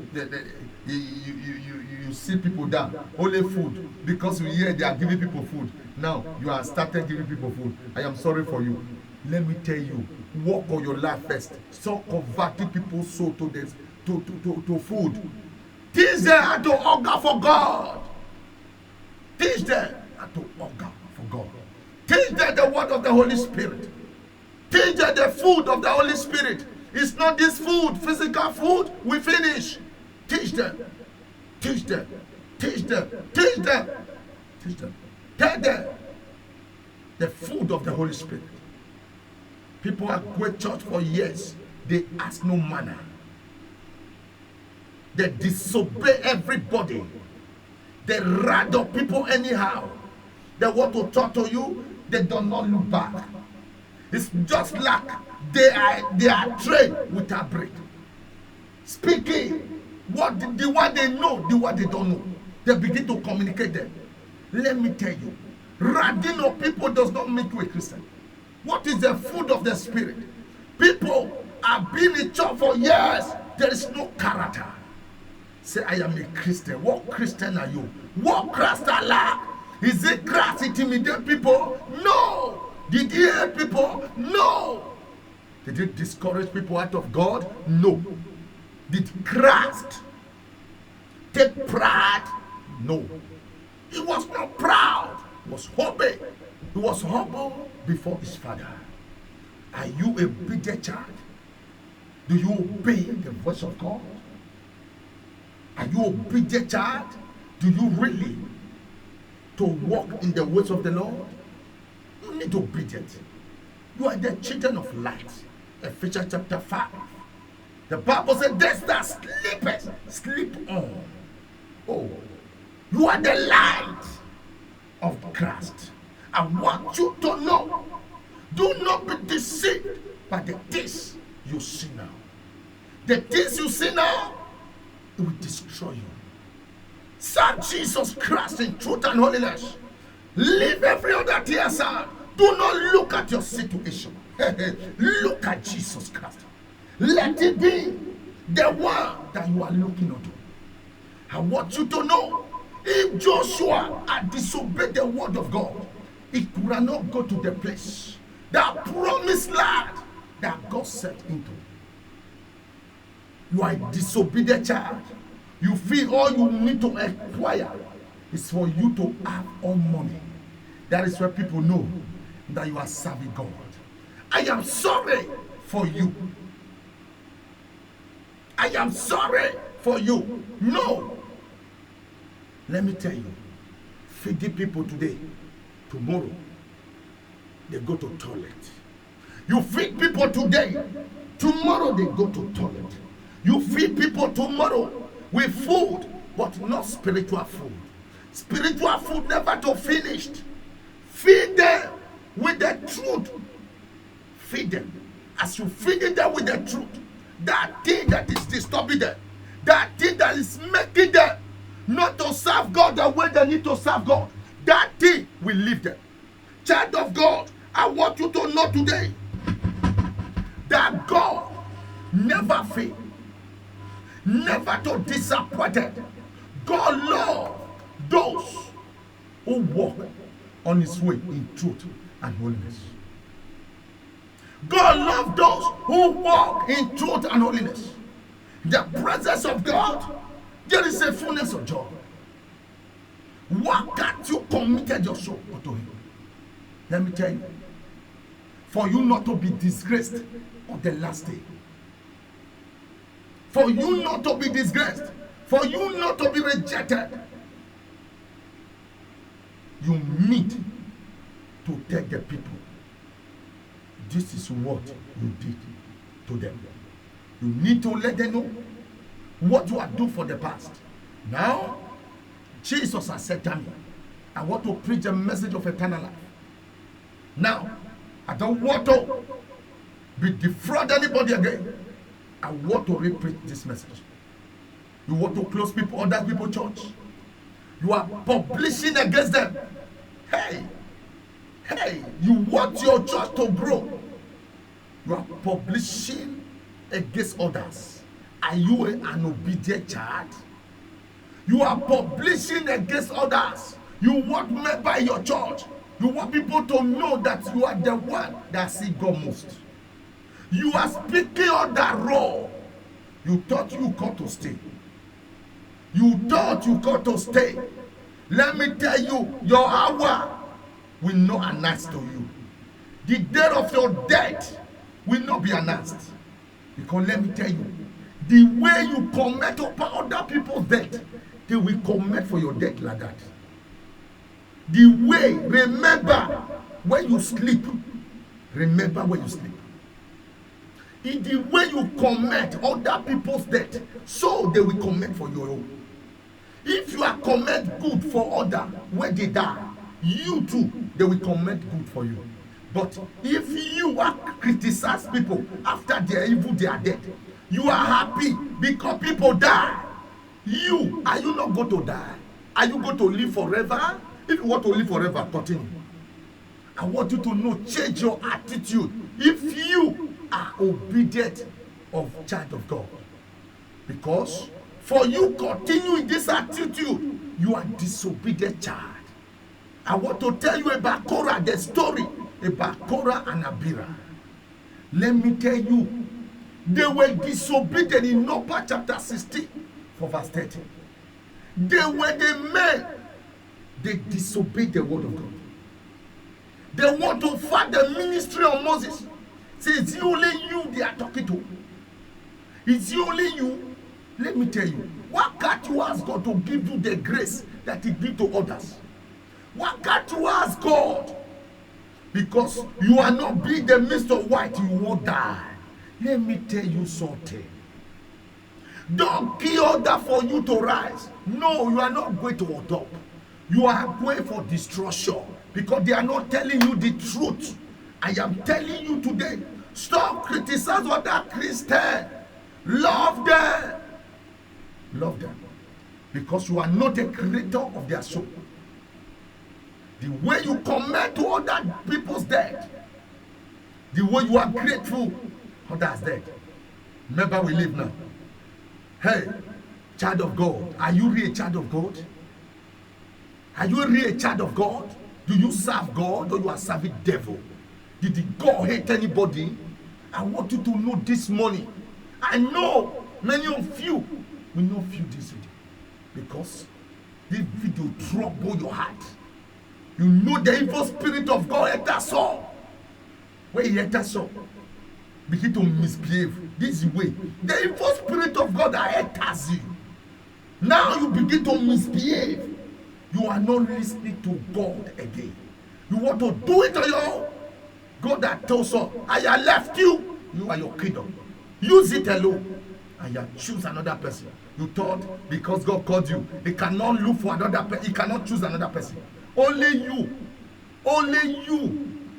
[SPEAKER 1] you see people down, only food, because you hear they are giving people food. Now you are started giving people food. I am sorry for you. Let me tell you, work on your life first. Stop converting people's soul to this, to food. Teach them how to hunger for God. Teach them how to hunger for God. Teach them the word of the Holy Spirit. Teach them the food of the Holy Spirit. It's not this food, physical food. We finish. Teach them. Teach them. Teach them. Teach them. Teach them. Tell them the food of the Holy Spirit. People are going to church for years. They ask no manner. They disobey everybody. They rattle people anyhow. They want to talk to you. They do not look back. It's just like they are trained with a break. Speaking the what they know, the what they don't know. They begin to communicate them. Let me tell you, radding of people does not make you a Christian. What is the food of the Spirit? People have been in church for years. There is no character. Say, I am a Christian. What Christian are you? What Christ Allah? Is it Christ intimidate people? No. Did he help people? No. Did it discourage people out of God? No. Did Christ take pride? No. He was not proud. He was humble. He was humble before his father. Are you a obedient child? Do you obey the voice of God? Are you obedient child? Do you really to walk in the ways of the Lord? You need obedience. You are the children of light. Ephesians chapter 5. The Bible says, "They that sleepeth, sleep on." Oh, you are the light of Christ. I want you to know, do not be deceived by the things you see now. The things you see now, it will destroy you. Serve Jesus Christ in truth and holiness. Leave every other thing aside. Do not look at your situation. Look at Jesus Christ. Let it be the one that you are looking unto. I want you to know, if Joshua had disobeyed the word of God, he could not go to the place, that promised land that God set into. You are a disobedient child. You feel all you need to acquire is for you to have all money. That is where people know that you are serving God. I am sorry for you. I am sorry for you. No. Let me tell you, feeding people today, tomorrow, they go to toilet. You feed people today, tomorrow they go to toilet. You feed people tomorrow with food, but not spiritual food. Spiritual food never to finished. Feed them with the truth. Feed them. As you feed them with the truth, that thing that is disturbing them, that thing that is making them not to serve God the way they need to serve God, that thing will leave them. Child of God, I want you to know today that God never fails, never to disappointed. God loves those who walk on his way in truth and holiness. God loves those who walk in truth and holiness. The presence of God, there is a fullness of joy. Why can't you committed your soul to him? Let me tell you, for you not to be disgraced on the last day, for you not to be disgraced, for you not to be rejected, you need to tell the people, this is what you did to them. You need to let them know what you have done for the past. Now, Jesus has said to me, I want to preach a message of eternal life. Now, I don't want to defraud anybody again. I want to repeat this message. You want to close people, other people church. You are publishing against them. Hey, you want your church to grow. You are publishing against others. Are you an obedient child? You are publishing against others. You want member in your church. You want people to know that you are the one that see God most. You are speaking on that role. You thought you got to stay. You thought you got to stay. Let me tell you, your hour will not announce to you. The day of your death will not be announced. Because let me tell you, the way you comment upon other people's death, they will comment for your death like that. The way, remember when you sleep. Remember when you sleep. In the way you comment other people's death, so they will comment for your own. If you are comment good for other when they die, you too, they will comment good for you. But if you are criticize people after they are evil, they are dead, you are happy because people die. Are you not going to die? Are you going to live forever? If you want to live forever, continue. I want you to know, change your attitude. If you are obedient of child of God, because for you continue in this attitude, you are disobedient child. I want to tell you about Korah, the story about Korah and Abiram. Let me tell you, they were disobedient in Numbers chapter 16 for verse 30. They were the men, they disobeyed the word of God. They want to fight the ministry of Moses. Say, it's only you they are talking to. It's only you. Let me tell you, why can't you ask God to give you the grace that he gives to others? Why can't you ask God? Because you are not being the Mr. White, you won't die. Let me tell you something. Don't kill order for you to rise. No, you are not going to adopt. You are going for destruction because they are not telling you the truth. I am telling you today, stop criticizing other Christians. Love them. Love them. Because you are not a creator of their soul. The way you comment to other people's death, the way you are grateful, others dead. Remember, we live now. Hey, child of God, are you really a child of God? Are you really a child of God? Do you serve God or you are serving devil? Did God hate anybody? I want you to know this morning. I know many of you will not feel this video because this video trouble your heart. You know the evil spirit of God enters Saul. When he enters Saul, begin to misbehave. This way, the evil spirit of God that enters you. Now you begin to misbehave. You are not listening to God again. You want to do it on your own. God that told Saul, I have left you. You are your kingdom. Use it alone. And you choose another person. You thought because God called you, he cannot look for another person. He cannot choose another person. Only you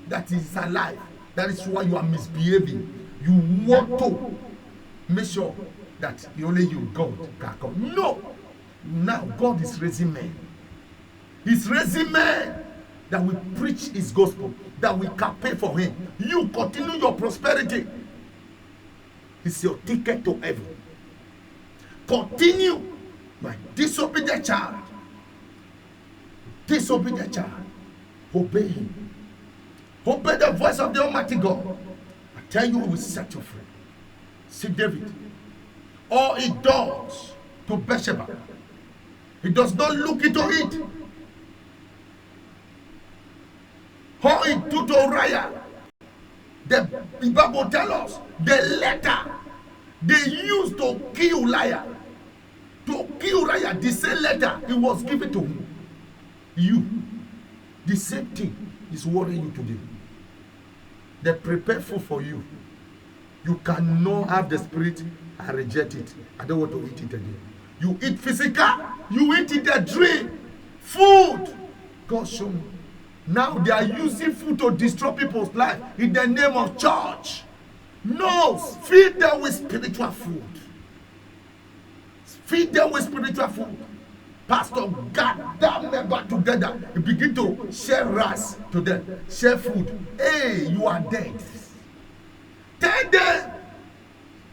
[SPEAKER 1] that is alive. That is why you are misbehaving. You want to make sure that only you, God, can come. No. Now God is raising men. He's raising men that will preach his gospel, that we can pay for him. You continue your prosperity. It's your ticket to heaven. Continue, my disobedient child. Disobedient child. Obey him. Obey the voice of the Almighty God. I tell you, he will set you free. See David. All he does to Bathsheba, he does not look into it. How he do to Uriah. The Bible tells us the letter they used to kill Uriah. To kill Uriah, the same letter it was given to him. You, the same thing is worrying you today. They prepare food for you. You cannot have the spirit and reject it. I don't want to eat it again. You eat physical, you eat in the dream. Food. God show me. Now they are using food to destroy people's life in the name of church. No, feed them with spiritual food. Feed them with spiritual food. Pastor, gather members together. You begin to share rice to them, share food. Hey, you are dead. Tell them.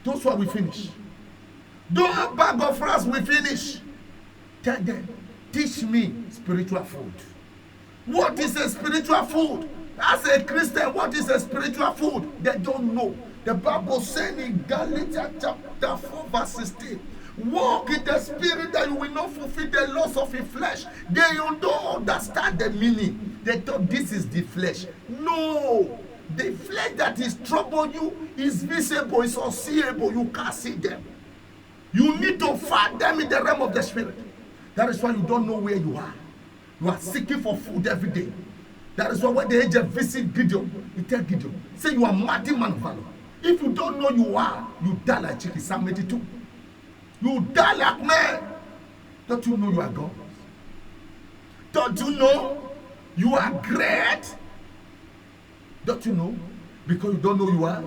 [SPEAKER 1] Those what we finish. Don't bag of rice, we finish. Tell them, teach me spiritual food. What is a spiritual food? As a Christian, what is a spiritual food? They don't know. The Bible says in Galatians chapter 4 verse 16, walk in the spirit that you will not fulfill the laws of the flesh. They don't understand the meaning. They thought this is the flesh. No. The flesh that is troubling you is visible, is unseeable. You can't see them. You need to find them in the realm of the spirit. That is why you don't know where you are. You are seeking for food every day. That is why when the angel visit Gideon, he tell Gideon, say you are mighty man of valor. If you don't know you are, you die like chicken. Psalm 82. You die like man. Don't you know you are God? Don't you know you are great? Don't you know? Because you don't know you are,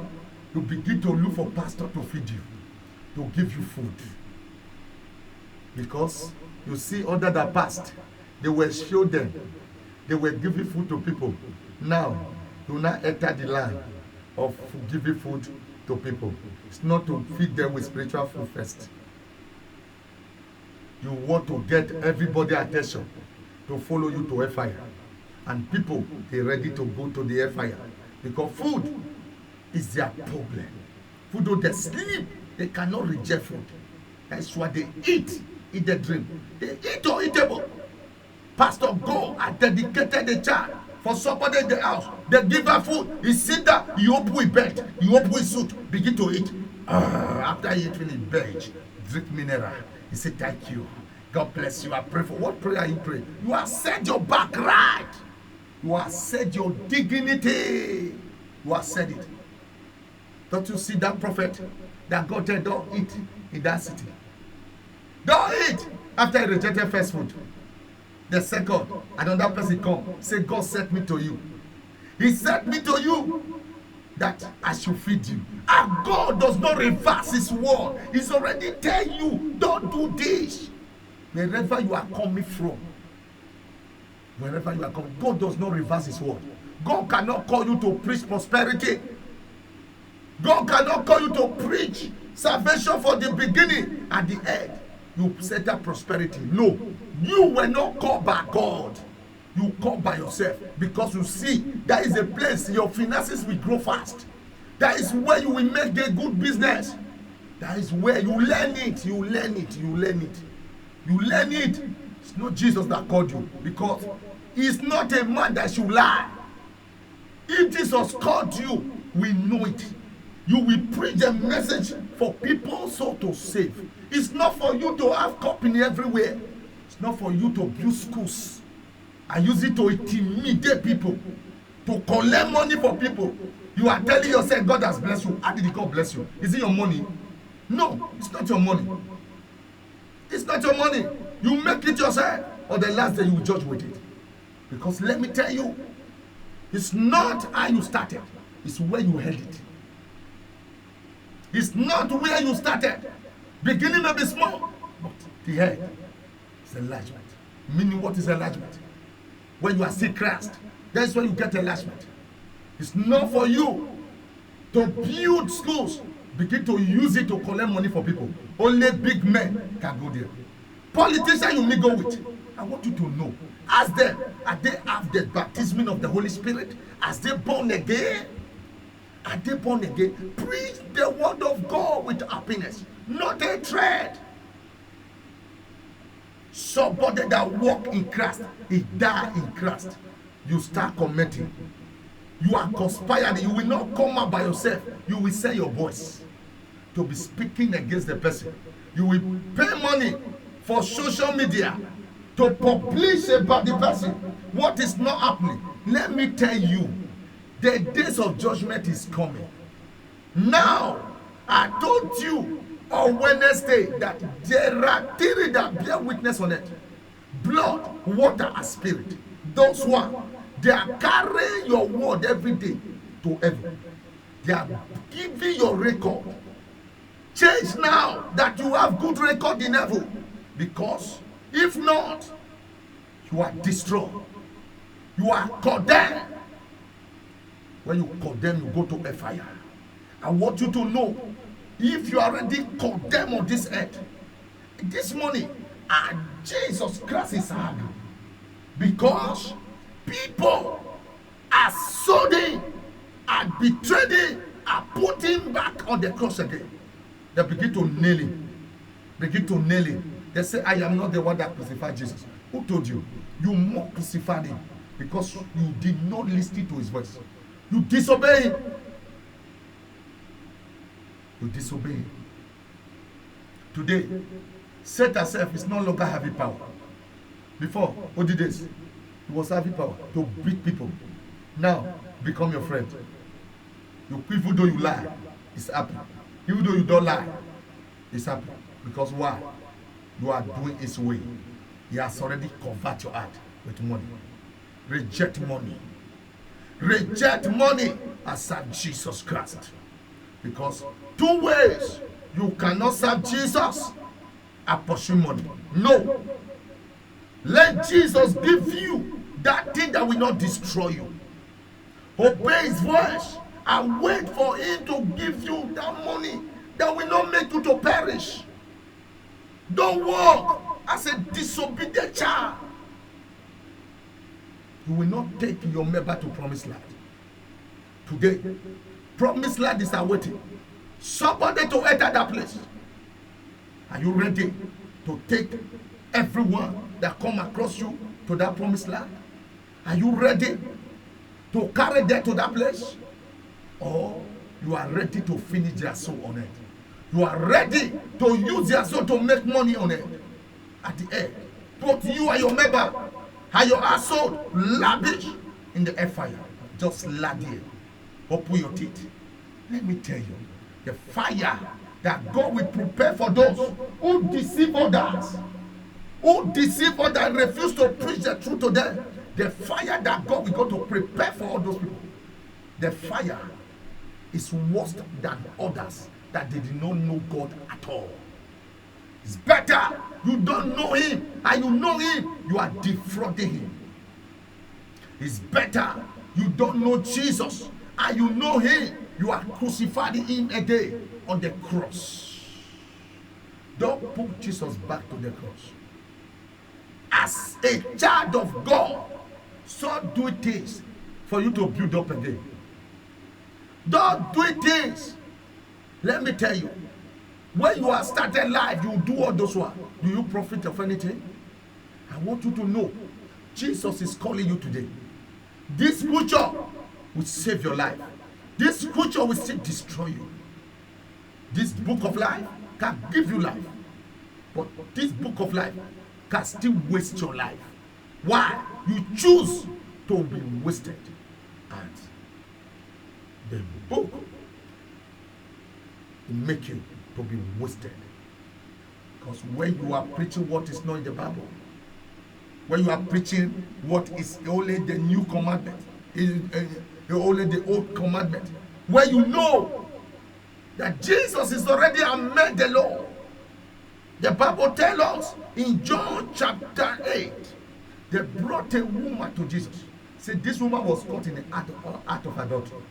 [SPEAKER 1] you begin to look for pastor to feed you, to give you food. Because you see, under the past, they were show them, they were giving food to people. Now, do not enter the line of giving food to people. It's not to feed them with spiritual food first. You want to get everybody attention to follow you to fire. And people, they're ready to go to the fire. Because food is their problem. Food, though they sleep, they cannot reject food. That's why they eat the dream. They eat or eatable. Pastor go and dedicated the child for somebody in the house. They give her food. He sit down, he open his bed, he open his suit, begin to eat. After he eat, he bench, drink mineral. He said, thank you. God bless you. I pray for what prayer you pray. You have said your back right. You have said your dignity. You have said it. Don't you see that prophet that God said don't eat in that city? Don't eat after he rejected first food. The second, another person come, say, God sent me to you. He sent me to you that I should feed you. And God does not reverse his word. He's already telling you, don't do this. Wherever you are coming from, wherever you are coming, God does not reverse his word. God cannot call you to preach prosperity. God cannot call you to preach salvation for the beginning and the end. You set up prosperity. No, you were not called by God. You called by yourself because you see that is a place your finances will grow fast. That is where you will make a good business. That is where you learn it. You learn it. You learn it. You learn it. It's not Jesus that called you because he's not a man that should lie. If Jesus called you, we know it. You will preach a message for people so to save. It's not for you to have company everywhere. It's not for you to build schools and use it to intimidate people, to collect money for people. You are telling yourself God has blessed you. How did God bless you? Is it your money? No, it's not your money. It's not your money. You make it yourself, or the last day you will judge with it. Because let me tell you, it's not how you started, it's where you held it. It's not where you started. Beginning may be small, but the head is enlargement. Meaning, what is enlargement? When you are still Christ, that's when you get enlargement. It's not for you to build schools, begin to use it to collect money for people. Only big men can go there. Politicians you may go with. I want you to know, ask them, are they have the baptism of the Holy Spirit? Are they born again? Are they born again? Preach the word of God with happiness, not a thread. Somebody that walk in Christ, he die in Christ. You start commenting. You are conspiring. You will not come out by yourself. You will send your voice to be speaking against the person. You will pay money for social media to publish about the person what is not happening. Let me tell you, the days of judgment is coming. Now, I told you on Wednesday that there are three that bear witness on it: blood, water, and spirit. Those one, they are carrying your word every day to heaven. They are giving your record. Change now that you have good record in heaven, because if not, you are destroyed. You are condemned. When you condemn, you go to a fire. I want you to know, if you are already condemned on this earth, this morning, Jesus Christ is angry, because people are sold in and betrayed him and put him back on the cross again. They begin to nail him. Begin to nail him. They say, I am not the one that crucified Jesus. Who told you? You more crucified him because you did not listen to his voice. You disobey him. You disobey him. Today, Satan herself is no longer having power. Before, all the days, he was having power to beat people. Now, become your friend. Even though you lie, it's happy. Even though you don't lie, it's happy. Because why? You are doing his way. He has already converted your heart with money. Reject money. Reject money and serve Jesus Christ. Because two ways you cannot serve Jesus and pursue money. No. Let Jesus give you that thing that will not destroy you. Obey his voice and wait for him to give you that money that will not make you to perish. Don't walk as a disobedient child. You will not take your member to promised land. Today, promised land is awaiting somebody to enter that place. Are you ready to take everyone that come across you to that promised land? Are you ready to carry them to that place? Or you are ready to finish their soul on it? You are ready to use their soul to make money on it? At the end, both you and your member and your household lavish in the air fire. Just lie there. Open your teeth. Let me tell you, the fire that God will prepare for those who deceive others, and refuse to preach the truth to them, the fire that God will go to prepare for all those people, the fire is worse than others that they did not know God at all. It's better you don't know him, and you know him, you are defrauding him. It's better you don't know Jesus, and you know him, you are crucifying him again on the cross. Don't put Jesus back to the cross. As a child of God, so do things for you to build up again. Don't do things. Let me tell you, when you are starting life, you do all those ones. Do you profit of anything? I want you to know, Jesus is calling you today. This scripture will save your life. This scripture will still destroy you. This book of life can give you life, but this book of life can still waste your life. Why? You choose to be wasted. And the book will make you to be wasted. Because when you are preaching what is not in the Bible, when you are preaching what is only the new commandment, only the old commandment, where you know that Jesus is already amended the law. The Bible tells us in John chapter 8, they brought a woman to Jesus. Say this woman was caught in the act of adultery.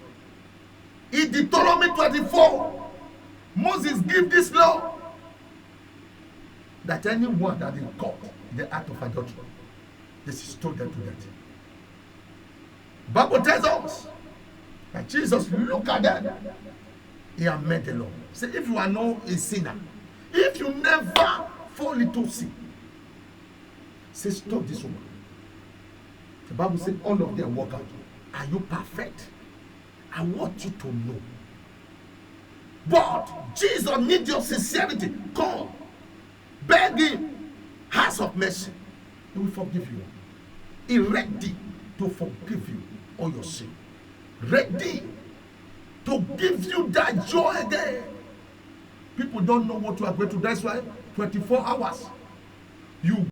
[SPEAKER 1] In Deuteronomy 24, Moses gave this law that anyone that is caught in the act of adultery, this is stoned to death. Bible tells us that Jesus looked at them. He amended the law. Say if you are not a sinner, if you never fall into sin, say stop this woman. The Bible says all of them walk out. Are you perfect? I want you to know. But Jesus needs your sincerity. Come, beg him, house of mercy. He will forgive you. He ready to forgive you all your sin. Ready to give you that joy again. People don't know what you are going to. That's why 24 hours you